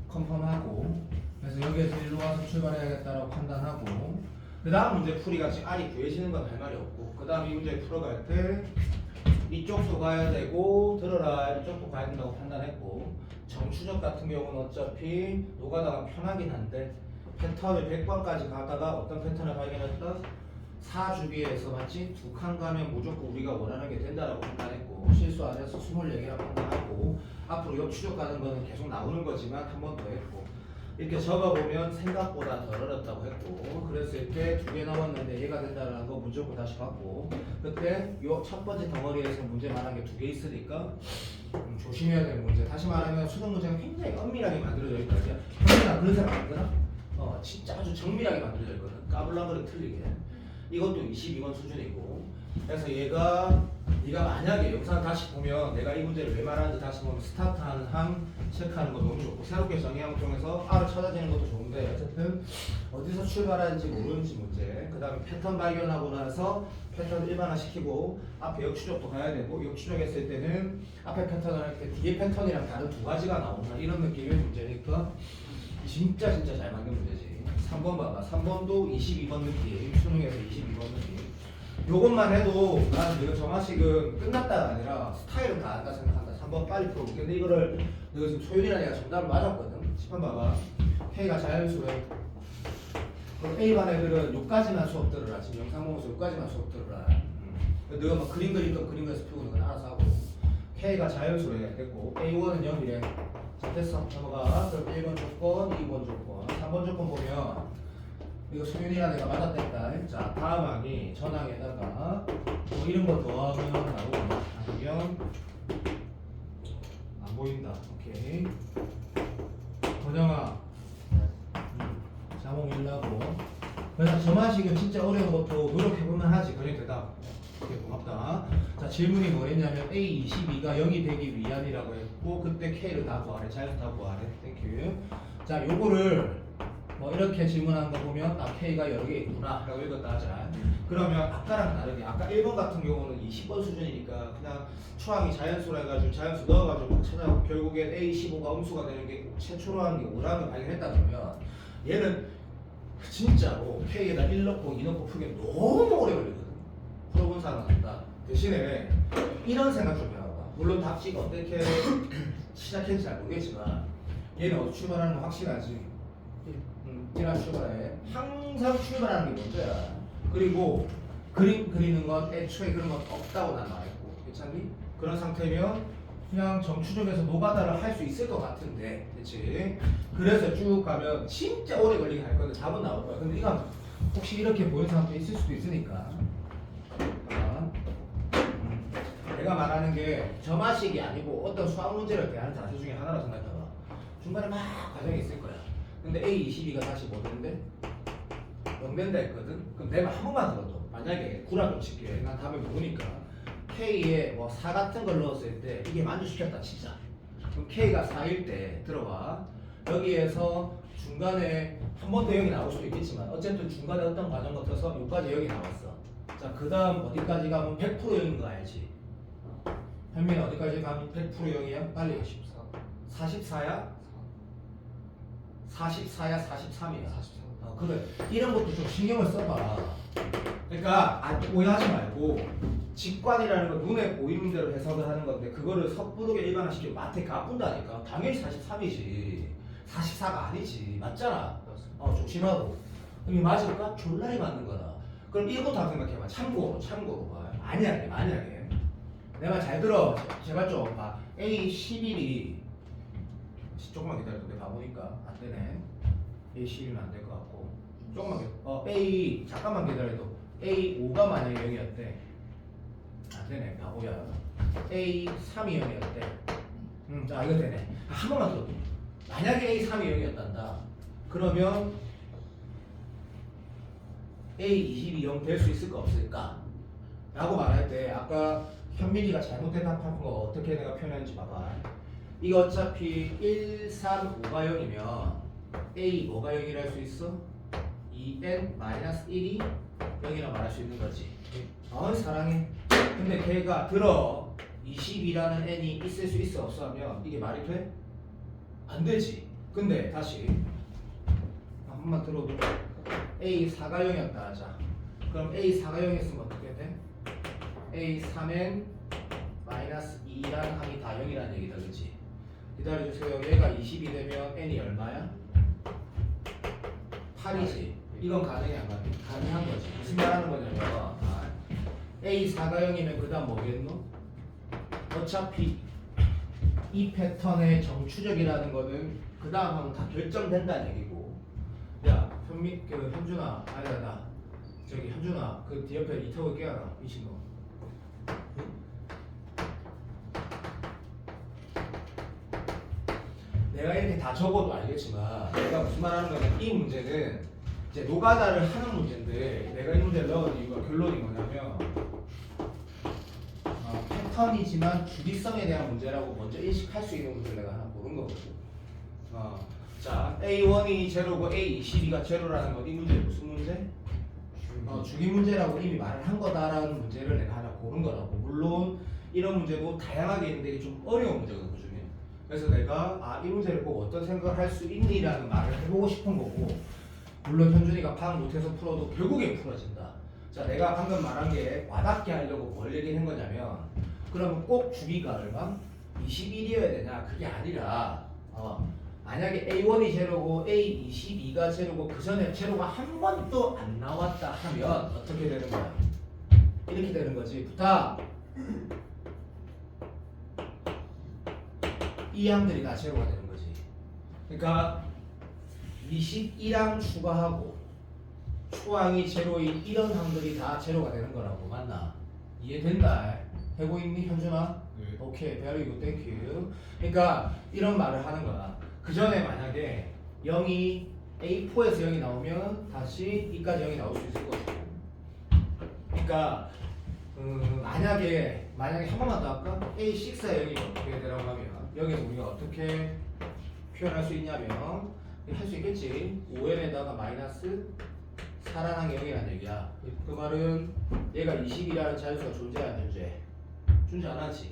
컨펌하고 그래서 여기에서 일로 와서 출발해야겠다라고 판단하고 그 다음 문제 풀이가 지금 알이 구해지는 건 할 말이 없고 그 다음 이 문제 풀어갈 때 이쪽도 가야 되고 들어라 이쪽도 가야 된다고 판단했고 정추적 같은 경우는 어차피 노가다가 편하긴 한데 패턴을 100번까지 가다가 어떤 패턴을 발견했다? 4주기에서 맞지? 2칸 가면 무조건 우리가 원하는 게 된다라고 판단했고 실수 안 해서 24개라고 판단하고 앞으로 역추적 가는 거는 계속 나오는 거지만 한 번 더 했고 이렇게 적어보면 생각보다 덜 어렵다고 했고 그랬을 때 2개 남았는데 얘가 된다는 거 무조건 다시 받고 그때 요 첫 번째 덩어리에서 문제 말한 게 2개 있으니까 조심해야 될 문제 다시 말하면 수능 문제가 굉장히 엄밀하게 만들어져 있거든요 형님아 그런 생각 안 드나? 진짜 아주 정밀하게 만들어져 있거든 까불랑거리 틀리게 이것도 22번 수준이고 그래서 얘가 네가 만약에 영상 다시 보면 내가 이 문제를 왜 말하는지 다시 보면 스타트하는 항 체크하는 거 너무 좋고 새롭게 정의함을 통해서 R을 찾아내는 것도 좋은데 어쨌든 어디서 출발하는지 모르는지 문제 그 다음에 패턴 발견하고 나서 패턴 일반화시키고 앞에 역추적도 가야 되고 역추적했을 때는 앞에 패턴을 할 때 뒤에 패턴이랑 다른 두 가지가 나온다 이런 느낌의 문제니까 진짜 잘 맞는 문제지 3번 봐봐 3번도 22번 느낌 수능에서 22번 느낌 요것만 해도 난 이거 점화식은 끝났다가 아니라 스타일은 다 안다 생각한다. 3번 빨리 풀어볼게. 근데 이거를 내가 지금 소윤이랑 내가 정답을 맞았거든. 10번 봐봐. K가 자연수래. 그럼 A반 애들은 요까지만 수업 들으라. 지금 영상 보면서 요까지만 수업 들으라. 너가 막 그림 그릴 거 그림 그려서 피우는 건 알아서 하고. K가 자연수래. 됐고 A1은 0이래. 자 됐어. 넘어가. 그럼 1번 조건, 2번 조건, 3번 조건 보면 이거 소윤이랑 내가 맞았댔다. 자 다음 항이 전항에다가 뭐 이런 거 더하면 나오고 아니면 안 보인다. 오케이. 권영아 자몽 일라고. 그래서 점화식은 진짜 어려운 것도 노력해보면 하지. 그래 대답. 오케이 고맙다. 자 질문이 뭐였냐면 A22가 0이 되기 위함이라고 했고 그때 K를 다 구하래. 자연수 다 구하래. 땡큐. 자 요거를 뭐 이렇게 질문하는 거 보면 아 K가 여러 개 있구나 라고 읽었다 하자. 그러면 아까랑 다르게 아까 1번 같은 경우는 20번 수준이니까 그냥 초항이 자연수라 해가지고 자연수 넣어가지고 찾아보고 결국엔 A15가 음수가 되는 게 최초로 하는 게 5라는 발견했다 그러면 얘는 진짜로 K에다 1 넣고 2 넣고 풀기엔 너무 오래 걸리거든. 풀어본 사람은 안다. 대신에 이런 생각 좀 해봐봐. 물론 답지가 어떻게 시작했는지 잘 모르겠지만 얘는 어디 출발하는 거 확실하지. 지난 출발해. 항상 출발하는 게 먼저야. 그리고 그림 그리는 건 애초에 그런 건 없다고 난 말했고 괜찮니? 그런 상태면 그냥 정추적에서 노가다를 할 수 있을 것 같은데 그치? 그래서 쭉 가면 진짜 오래 걸리게 할 건데 답은 나올 거야. 근데 이건 혹시 이렇게 보이는 사람도 있을 수도 있으니까 내가 말하는 게 점화식이 아니고 어떤 수학 문제를 대하는 자세 중에 하나로 생각해봐. 중간에 막 과정이 있을 거야. 근데 A22가 다시 뭐 되는데? 0 된다 했거든? 그럼 내가 한 번만 들어도 만약에 구라 좀 칠게. 난 답을 모르니까 K에 뭐 4 같은 걸 넣었을 때 이게 만족시켰다 진짜. 그럼 K가 4일 때 들어봐. 여기에서 중간에 한 번 더 0이 나올 수도 있겠지만 어쨌든 중간에 어떤 과정 거쳐서 여기까지 0이 나왔어. 자 그 다음 어디까지 가면 100% 0인 거 알지? 현민이 어디까지 가면 100% 0이야? 빨리 44야? 44야 43이야 43. 그래 이런 것도 좀 신경을 써봐. 그러니까 오해하지 말고 직관이라는 건 눈에 보이는 대로 해석을 하는 건데 그거를 섣부르게 일반화시키면 마태 가뿐다니까. 당연히 43이지 44가 아니지. 맞잖아. 조심하고. 그럼 맞을까? 졸라리 맞는 거다. 그럼 이것도 한번 생각해봐. 참고로 봐. 만약에 내 말 잘 들어. 제발 좀 봐. A11이 조금만 기다려도 내 봐보니까 안 되네. A11은 안 될 것 같고 조금만 기다려. A 잠깐만 기다려도 A5가 만약에 0이었대. 안 되네. 바보야. A3이 0이었대. 자 이거 되네. 한 번만 들어도 만약에 A3이 0이었단다. 그러면 A22 0 될 수 있을까 없을까? 라고 말할 때 아까 현민이가 잘못 대답한 거 어떻게 내가 표현했는지 봐봐. 이거 어차피 1, 3, 5가 0이면 A 뭐가 0이라 할 수 있어? 2n-1이 0이라 말할 수 있는 거지. 사랑해. 근데 걔가 들어 20이라는 n이 있을 수 있어 없어 하면 이게 말이 돼? 안 되지. 근데 다시 한 번만 들어도 A 4가 0이었다 하자. 그럼 A 4가 0이었으면 어떻게 돼? A 3n 마이너스 2라는 항이 다 0이라는 얘기다. 그치? 기다려주세요. 얘가 20이 되면 n이 얼마야? 8이지. 이건 가능해 안 가능해? 가능한 거지. 무슨 말 하는 거냐면 A 4가 0이면 그 다음 뭐겠노? 어차피 이 패턴의 정추적이라는 거는 그 다음 하면 다 결정된다는 얘기고. 야 현준아 아니다 저기 현준아 그 뒤 옆에 이턱을 깨워라 미친놈. 내가 이렇게 다 적어도 알겠지만 내가 무슨 말 하는 거냐면 이 문제는 이제 노가다를 하는 문제인데 내가 이 문제를 넣은 이유가 결론이 뭐냐면 패턴이지만 주기성에 대한 문제라고 먼저 인식할 수 있는 문제를 내가 하나 고른 거거든. 자 A1이 제로고 A22가 제로라는 건 이 문제 무슨 문제? 주기 문제라고 이미 말을 한 거다라는 문제를 내가 하나 고른 거라고. 물론 이런 문제도 다양하게 있는데 이게 좀 어려운 문제거든 그 중에. 그래서 내가 이 문제를 보고 어떤 생각을 할 수 있니라는 말을 해보고 싶은 거고. 물론 현준이가 파악 못해서 풀어도 결국엔 풀어진다. 자, 내가 방금 말한 게 와닿게 하려고 뭘 얘기한 거냐면, 그러면 꼭 주기가 얼마? 21이어야 되냐? 그게 아니라, 만약에 A1이 제로고 A22가 제로고 그 전에 제로가 한 번도 안 나왔다 하면 어떻게 되는 거야? 이렇게 되는 거지. 부탁. 이 항들이 다 제로가 되는 거지. 그러니까 21항 추가하고 초항이 제로인 이런 항들이 다 제로가 되는 거라고. 맞나? 이해된다. 되고 있니 현준아? 네. 오케이, very good, thank you. 그러니까 이런 말을 하는 거야. 그 전에 만약에 0이 A4에서 0이 나오면 다시 E까지 0이 나올 수 있을 거고. 그러니까 만약에 한 번만 더 할까? A6에 0이 어떻게 되라고 하면 여기서 우리가 어떻게 표현할 수 있냐면 할 수 있겠지. 5n에다가 마이너스 4라는 0이라는 얘기야. 그 말은 얘가 20이라는 자연수가 존재해 안 존재해? 존재 안 하지.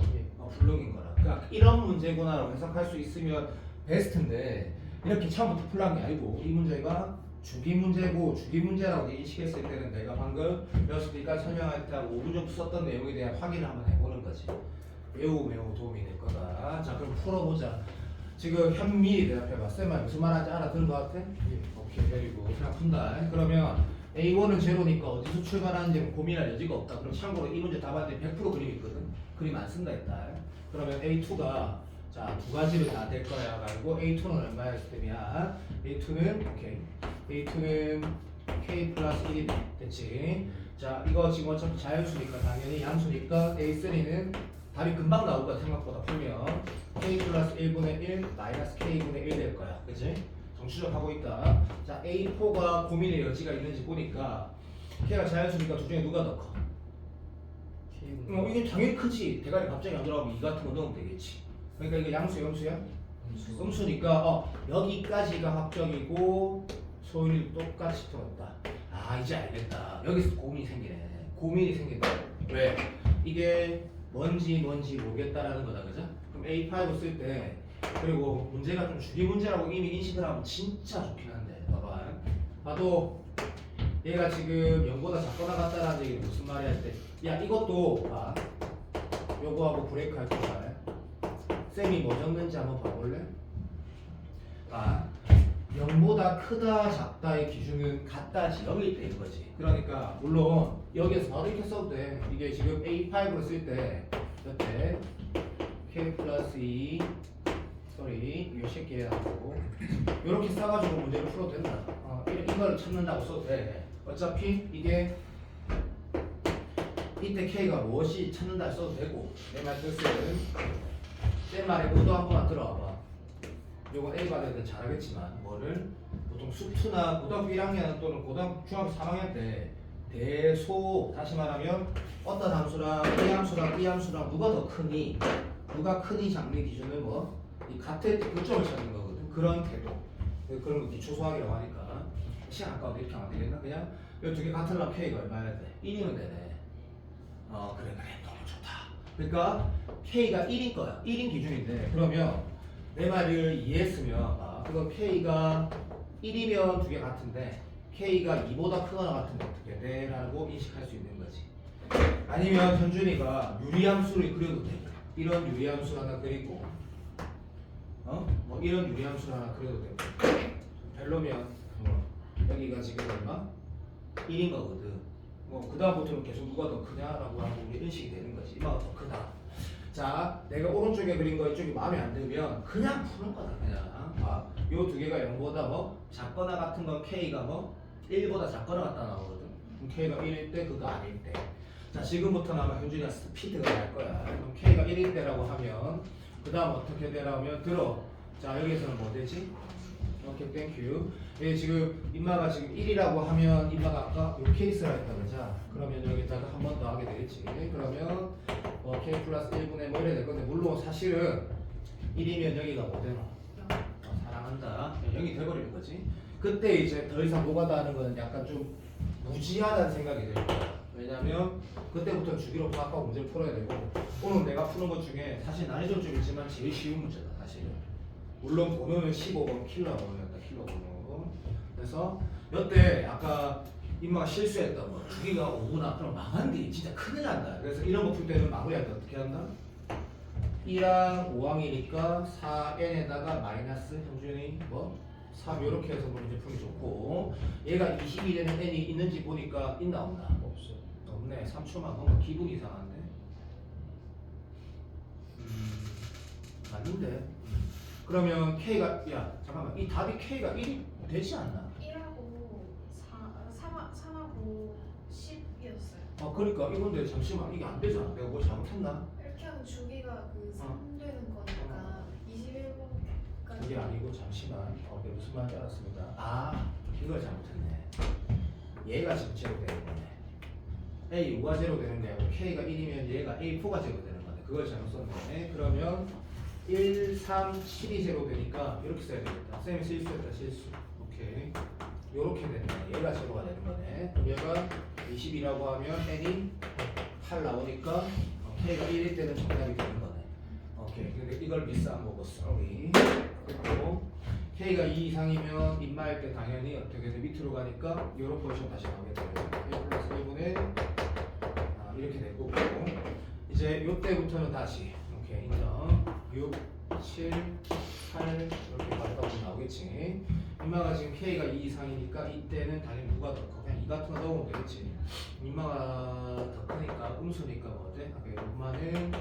불능인 거라. 그러니까 이런 문제구나라고 해석할 수 있으면 베스트인데 이렇게 처음부터 풀란 게 아니고 이 문제가 주기 문제고 주기 문제라고 인식했을 때는 내가 방금 여러분들까지 설명할 때 5분 정도 썼던 내용에 대한 확인을 한번 해보는 거지. 매우 도움이 될 거다. 자, 그럼 풀어보자. 지금 현민이 대답해봐. 쌤아 무슨 말하는지 알아들은 것 같아? 오케이, 그리고 그냥 푼다. 그러면 A1은 제로니까 어디서 출발하는지 고민할 여지가 없다. 그럼 참고로 이 문제 답안에 100% 그림 있거든. 그림 안 쓴다 했다. 그러면 A2가 자, 두 가지로 다 될 거야. 말고 A2는 얼마였을 때냐? A2는 오케이. A2는 K 플러스 1이 됐지. 자, 이거 지금 어차피 자연수니까 당연히 양수니까 A3는 답이 금방 나올 거야. 생각보다 풀면 K 플러스 1분의 1 마이너스 K분의 1 될 거야. 그치? 정추적하고 있다. 자, A4가 고민의 여지가 있는지 보니까 K가 자연수니까 둘 중에 누가 더 커? 이게 당연히 크지. 대가리 갑자기 안 들어가면 2 같은 거 넣으면 되겠지. 그러니까 이거 양수 염수야? 음수니까 여기까지가 합적이고 소인이 똑같이 풀었다. 아, 이제 알겠다. 여기서 고민이 생기네. 고민이 생긴다. 왜? 이게 뭔지 모르겠다라는 거다. 그죠? 그럼 A5 쓸 때 그리고 문제가 좀 주기 문제라고 이미 인식을 하면 진짜 좋긴 한데 봐봐. 봐도 얘가 지금 0보다 작거나 같다라는 얘기는 무슨 말이야 할 때 야, 이것도 봐. 요거하고 브레이크 할 거야. 쌤이 뭐 적는지 한번 봐볼래? 아, 0보다 크다 작다의 기준은 같다지 0일 때인 거지. 그러니까 물론 여기에서 바로 이렇게 써도 돼. 이게 지금 A5를 쓸 때 이때 K 플러스 2 이거 쉽게 하고 이렇게 써가지고 문제를 풀어도 된다. 이걸 찾는다고 써도 돼. 어차피 이게 이때 K가 무엇이 찾는다 써도 되고 내 말 뜻은 내 말에 의도 한 번만 들어와봐. 요건 A 과대들 잘하겠지만 뭐를 보통 수투나 고등학교 1학년 또는 고등학교 중학교 3학년 때 대소 다시 말하면 어떤 함수랑 이 함수랑 이 함수랑 누가 더 크니 누가 크니 작니 기준은 뭐 이 같을 때 교점을 찾는 거거든. 그런 태도 그런 거 기초 수학이라고 하니까 시간 아까워도 이렇게 하면 되겠나? 그냥 이 두 개 같으려면 K가 얼마야 돼? 1이면 되네. 그래 너무 좋다. 그러니까 K가 1인 거야. 1인 기준인데 그러면 내 말을 이해했으면 그거 K가 1이면 두 개 같은데 K가 2보다 크거나 같은데 어떻게 돼? 라고 인식할 수 있는 거지. 아니면 현준이가 유리함수를 그려도 돼. 이런 유리함수 하나 그리고 뭐 이런 유리함수 하나 그려도 돼. 별로면 여기가 지금 얼마? 1인 거거든. 그 다음부터는 계속 누가 더 크냐라고 하고 우리 인식이 되는 거지. 이마가 더 크다. 자, 내가 오른쪽에 그린 거 이쪽이 마음에 안 들면 그냥 푸는 거다. 그냥 요 두 개가 0보다 뭐 작거나 같은 건 K가 뭐 1보다 작거나 같다 나오거든. 그럼 K가 1일 때 그거 아닐 때. 자, 지금부터는 아마 현준이가 스피드가 날 거야. 그럼 K가 1일 때라고 하면 그 다음 어떻게 되라면 들어. 자, 여기서는 뭐 되지? 오케이, 땡큐. 얘 지금 인마가 지금 1이라고 하면 인마가 아까 요 케이스라 했다 그러자. 그러면 여기다가 한 번 더 하게 되겠지. 그러면 K 플러스 1분의 뭐 이래 될 건데 물론 사실은 1이면 여기가 뭐 되나? 사랑한다. 0이 돼버리는 거지. 그때 이제 더 이상 노가다 하는 거는 약간 좀 무지하다는 생각이 들 거야. 왜냐면 그때부터 주기로 파악하고 문제를 풀어야 되고 오늘 내가 푸는 것 중에 사실 난이도 좀 있지만 제일 쉬운 문제다 사실은. 물론 번호는 15번 킬러 번호였다. 킬러 번호. 그래서 이때 아까 인마가 실수했다 뭐 주기가 5구나 그럼 망한데 진짜 큰일 난다. 그래서 이런 거 풀 때는 마무리할 때 어떻게 한다? 1항 5항이니까 4n에다가 마이너스 형준이 뭐 3 이렇게 해서 문제 풀이 좋고 얘가 20이 되는 n이 있는지 보니까 있나 없나? 없어. 없네. 3초만 뭔가 기분 이상한데. 맞는데. 그러면 k가 야 잠깐만 이 답이 k가 1이 되지 않나? 1하고 3하고 10이었어요. 그러니까 이건데 잠시만 이게 안 되잖아. 내가 뭐 잘못했나? 이렇게 하면 주기가 그 3 되는 거니까 21번까지. 이게 아니고 잠시만. 내가 무슨 말인지 알았습니다. 이걸 잘못했네. 얘가 지금 제로 되는 거네. A 5가 제로 되는 게 아니고 K가 1이면 얘가 A4가 제로 되는 거네. 그걸 잘못 썼네. 그러면 1, 3, 7이 제로 되니까 이렇게 써야 되겠다. 쌤이 실수했다. 실수. 오케이. 요렇게 되는 거네. 얘가 제로가 되는 거네. 그럼 얘가 20이라고 하면 N이 8 나오니까 K가 1일 때는 정답이 되는 거네. 오케이. 근데 이걸 미스한 거고 sorry. 그리고 K가 2 이상이면 인마일 때 당연히 어떻게 돼? 밑으로 가니까 요런 포지션 다시 나오겠다. A 플러스 1분의 이렇게 될 거고 이제 요때부터는 다시 오케이 인정 6, 7, 8 이렇게 가다 보면 나오겠지. 인마가 지금 K가 2 이상이니까 이때는 당연히 누가 더 커? 그냥 2 같은 거 넣으면 되겠지. 인마가 더 크니까 음수니까 뭐 돼? 인마는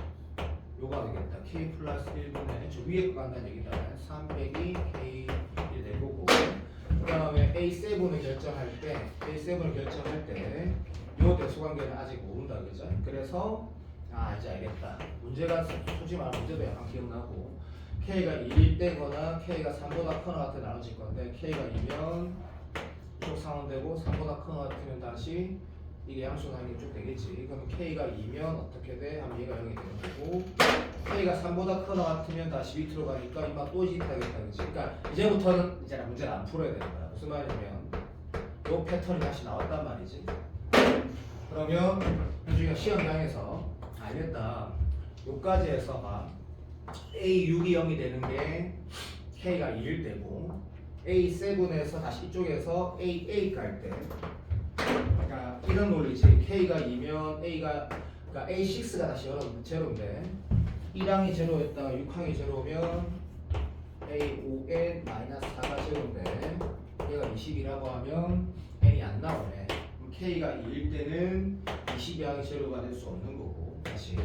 요가 되겠다. K 플러스 1분의 저 위에 거 간다는 얘기다. 300이 K 1 내보고 그 다음에 A7을 결정할 때 요 대수관계는 아직 모른다 그죠? 그래서 이제 알겠다. 문제가 솔직히 말하면 문제도 약간 기억나고 K가 1일 때거나 K가 3보다 커나 같아 나눠질 건데 K가 2면 이쪽 상환되고 3보다 커나 같으면 다시 이게 양수상이 쭉 되겠지. 그럼 K가 2면 어떻게 돼? 하면 얘가 0이 되는 거고 K가 3보다 커나 같으면 다시 밑으로 가니까 이마 또 이직하겠다 그치? 그러니까 이제부터는 이제 문제를 안 풀어야 되는 거야. 무슨 말이냐면 요 패턴이 다시 나왔단 말이지. 그러면 현중이가 시험장에서 알겠다. 요까지 해서 봐. A6이 0이 되는 게 K가 2일 때고 A7에서 다시 이쪽에서 AA 깔 때 그러니까 이런 논리지. K가 2면 A가 그러니까 A6가 다시 제로인데 1항이 제로였다가 6항이 제로면 A5N 마이너스 4가 제로인데 얘가 20이라고 하면 N이 안 나오네. 그럼 K가 2일 때는 20항이 제로가 될 수 없는 거고 다시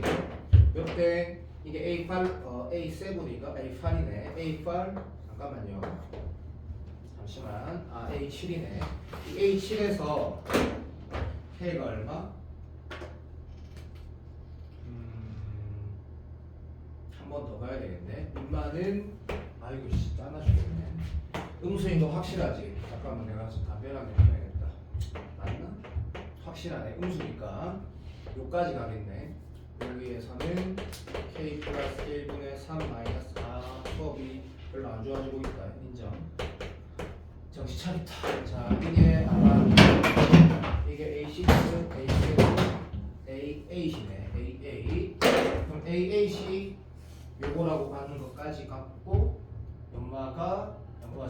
이때 이게 A7이니까 A8이네. A8 잠깐만요. 잠시만. A7이네. 이 A7에서 K가 얼마? 한 번 더 가야 되겠네. 인마는 아이고 씨 짜나 죽겠네. 음수인 거 확실하지? 잠깐만 내가 담배랑 해야겠다. 맞나? 확실하네. 음수니까 요까지 가겠네. 여기에서는 K 플러스 1분의 3 마이너스 4 수업이 별로 안 좋아지고 있다. 인정. 정신 차렸다. 자, 이게 아마 이게 A6, A7, A8이네. A8. 그럼 A8이 요거라고 가는 것까지 갖고 연마가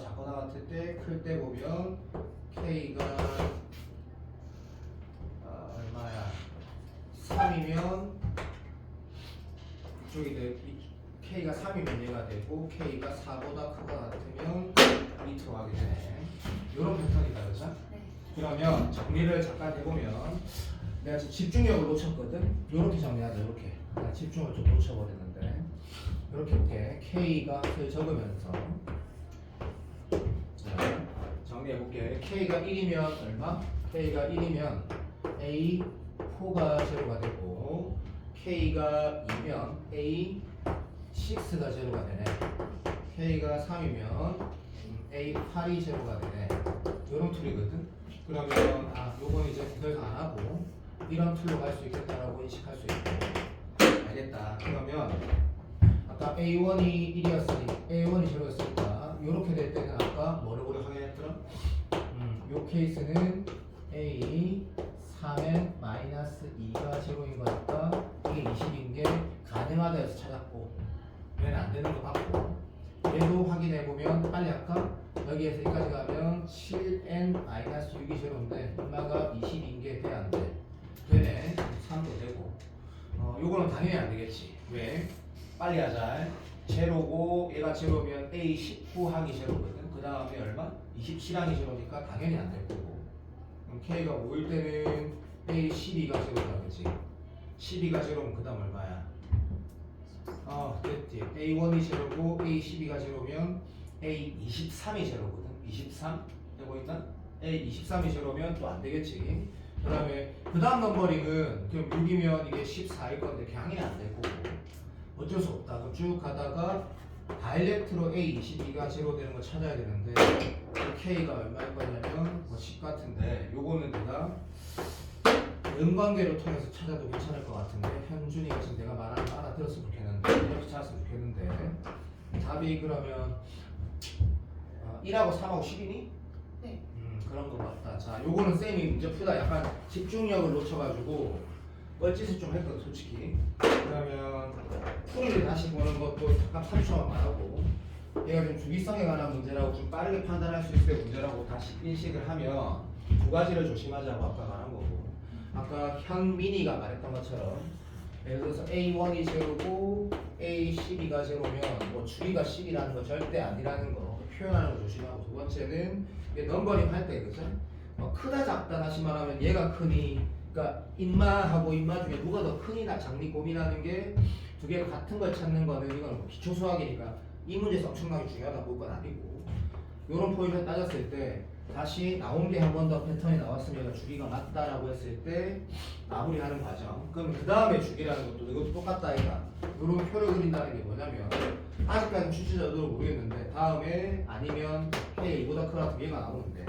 작거나 같을 때 클 때 보면 K가 얼마야? 3이면 이쪽이 K가 3이면 얘가 되고 K가 4보다 크거나 같으면 밑으로 가게 되네. 이런 패턴이다 그죠? 네. 그러면 정리를 잠깐 해보면 내가 지금 집중력을 놓쳤거든? 이렇게 정리하자. 이렇게 나 집중을 좀 놓쳐버렸는데 이렇게 볼게. K가 적으면서 자, 정리해볼게. K가 1이면 얼마? K가 1이면 A4가 제로가 되고 K가 2면 A6가 제로가 되네. K가 3이면 A8이 제로가 되네. 요런 툴이거든. 그러면 요건 이제 더 이상 안 하고 이런 툴로 갈 수 있겠다라고 인식할 수 있고. 알겠다. 그러면 아까 A1이 1이었으니 A1이 제로였으니까 요렇게 될 때는 아까 뭐라고 확인했더라? 요 케이스는 A 3엔 마이너스 2가 제로인 거니까 이게 20인 게 가능하다 해서 찾았고 얘는 안 되는 거 봤고 얘도 확인해보면 빨리 할까? 여기에서 여기까지 가면 7n-6이 제로인데 얼마가 20인 게 돼? 안 돼? 되네. 3도 되고 요거는 당연히 안 되겠지. 왜? 빨리 하자. 제로고 얘가 제로면 A19 항이 제로거든. 그 다음에 얼마? 27항이 제로니까 당연히 안 될 거고. 그럼 K가 5일 때는 A12가 제로다, 그치? 12가 제로면 그 다음 얼마야? 됐지. A1이 제로고 A12가 제로면 A23이 제로거든. 23? 되고 있다? A23이 제로면 또 안 되겠지. 그 다음에 그 다음 넘버링은 그럼 6이면 이게 14일 건데 당연히 안 될 거고. 어쩔 수 없다. 그럼 쭉 가다가 다이렉트로 A22가 제로 되는 거 찾아야 되는데 K가 얼마일 거냐면 뭐 10 같은데 요거는 내가 음관계로 통해서 찾아도 괜찮을 것 같은데 현준이가 지금 내가 말하는 거 알아들었으면 좋겠는데 이렇게 찾았으면 좋겠는데 답이 그러면 1하고 3하고 10이니? 네. 그런 거 같다. 자, 요거는 쌤이 문제 풀다 약간 집중력을 놓쳐가지고 뻘짓을 좀 했거든 솔직히. 그러면 풀이를 다시 보는 것도 잠깐 3초만 말하고 얘가 좀 주기성에 관한 문제라고 좀 빠르게 판단할 수 있을 문제라고 다시 인식을 하면 두 가지를 조심하자고 아까 말한 거고 아까 현민이가 말했던 것처럼 예를 들어서 A1이 제로고 A12가 제로면 뭐 주기가 10이라는 거 절대 아니라는 거 표현하는 거 조심하고 두 번째는 넘버링 할 때 그죠? 크다 작다 다시 말하면 얘가 크니 그러니까 인마하고 인마 중에 누가 더 크니나 작니 고민하는 게 두 개가 같은 걸 찾는 거는 이건 뭐 기초 수학이니까 이 문제에서 엄청나게 중요하다 볼 건 아니고 이런 포인트를 따졌을 때 다시 나온 게 한 번 더 패턴이 나왔으면 얘가 주기가 맞다라고 했을 때 마무리하는 과정. 그럼 그 다음에 주기라는 것도 이것도 똑같다 이가 이런 표를 그린다는 게 뭐냐면 아직까지는 출제자도 모르겠는데 다음에 아니면 K 이보다 크다 얘가 나오는데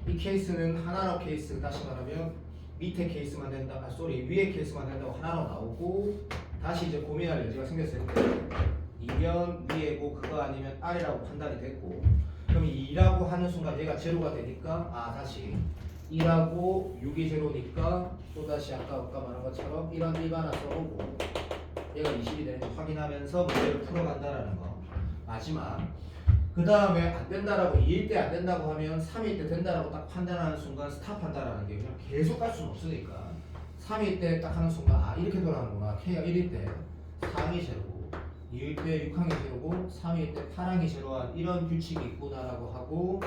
이 케이스는 하나로 케이스 다시 말하면 밑에 케이스만 된다 위에 케이스만 된다고 하나로 나오고 다시 이제 고민할 여지가 생겼을 때 이면 위에고 그거 아니면 아래라고 판단이 됐고 그럼 2라고 하는 순간 얘가 제로가 되니까 다시 2라고 6이 제로니까 또다시 아까 말한 것처럼 이런 일가 하나 써보고 얘가 20이 되는지 확인하면서 문제를 풀어간다라는 거 마지막 그 다음에 안 된다라고 2일 때 안 된다고 하면 3일 때 된다라고 딱 판단하는 순간 스탑한다라는 게 그냥 계속 갈 수는 없으니까 3일 때 딱 하는 순간 이렇게 돌아가는구나 K가 1일 때 4항이 제로고 2일 때 6항이 제로고 3일 때 8항이 제로한 이런 규칙이 있구나라고 하고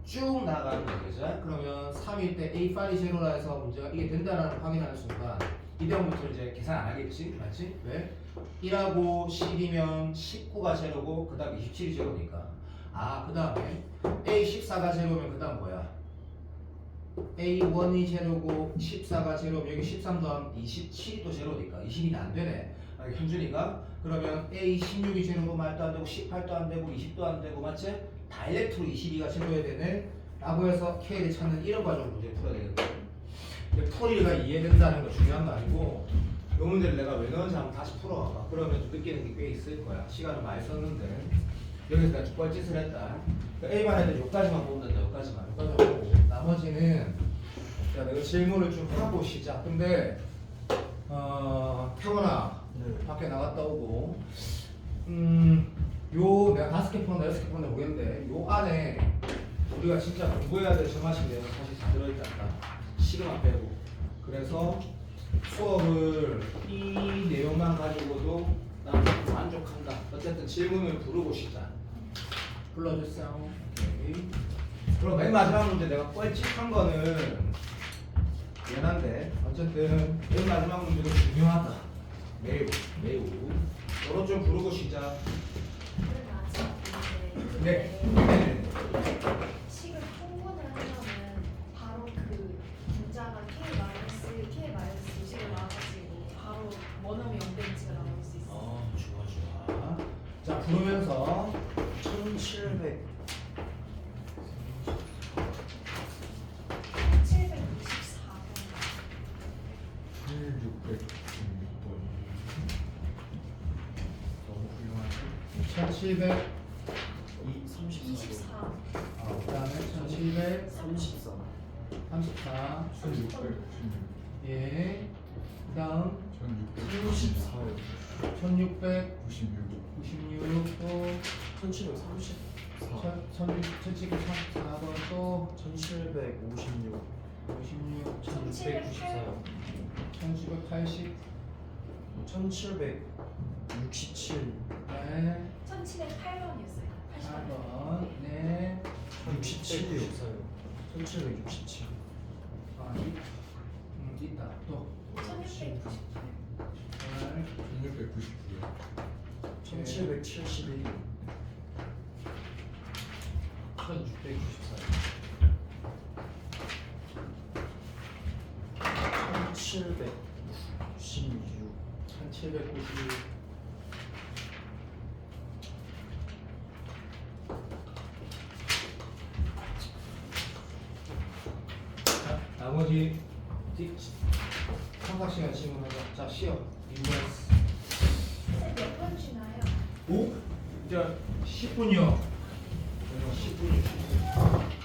쭉 나가는 거죠. 그러면 3일 때 A5이 제로라 해서 문제가 이게 된다라는 확인하는 순간 이때부터 이제 계산 안 하겠지? 맞지? 왜? 1하고 10이면 19가 제로고 그 다음 27이 제로니까 그 다음에 A14가 제로면 그 다음 뭐야? A1이 제로고 14가 제로면 여기 13 더하면 27이 또 제로니까 20이 안 되네. 현준이가 그러면 A16이 제로고 말도 안 되고 18도 안 되고 20도 안 되고 맞지? 다이렉트로 22가 제로야 되네 라고 해서 K를 찾는 이런 과정 문제를 풀어야 되거든. 풀이가 이해된다는 거 중요한 거 아니고 이 문제를 내가 왜 넣었는지 한번 다시 풀어봐봐. 그러면 좀 느끼는 게 꽤 있을 거야. 시간을 많이 썼는데 여기서 내가 좀 뻘짓을 했다. A반 애들 여기까지만 보면 된다. 여기까지만 보고 나머지는 내가 질문을 좀 하고 시작. 근데 태원아 밖에 나갔다 오고 요 내가 5개 푼다 6개 푼다 모르겠는데 요 안에 우리가 진짜 공부해야 될 정하신 내용 사실 다 들어있다. 시그마 빼고 그래서 수업을 이 내용만 가지고도 나는 만족한다. 어쨌든 질문을 부르고 시작. 불러주세요. 오케이. 그럼 맨 마지막 문제 내가 뻘짓한 거는 미안한데 어쨌든 맨 마지막 문제도 중요하다. 매우 너로 좀 부르고 시작. 네. 식을 통분을 하면은 바로 그 분자가 K-K 식을 나와가지고 바로 원어미 0대치가 나올 수 있어. 좋아. 자 부르면서 1700 너무 훌륭한데? 1700 24. 그다음에 1734 34 1696 예. 그다음 1694요 1696 96 또 1734 천지기 34번 또 1756 56 1694요 1980 1767 네 1708번이었어요. 88번. 4번 네 67이요 1767 아, 있다 또 1698. 1699요. 1771 1694 1796 1790 자, 나머지 삼각시간 질문하자. 자, 시어 인버스 몇번 주나요? 5 이제 10분이요. 10분이요.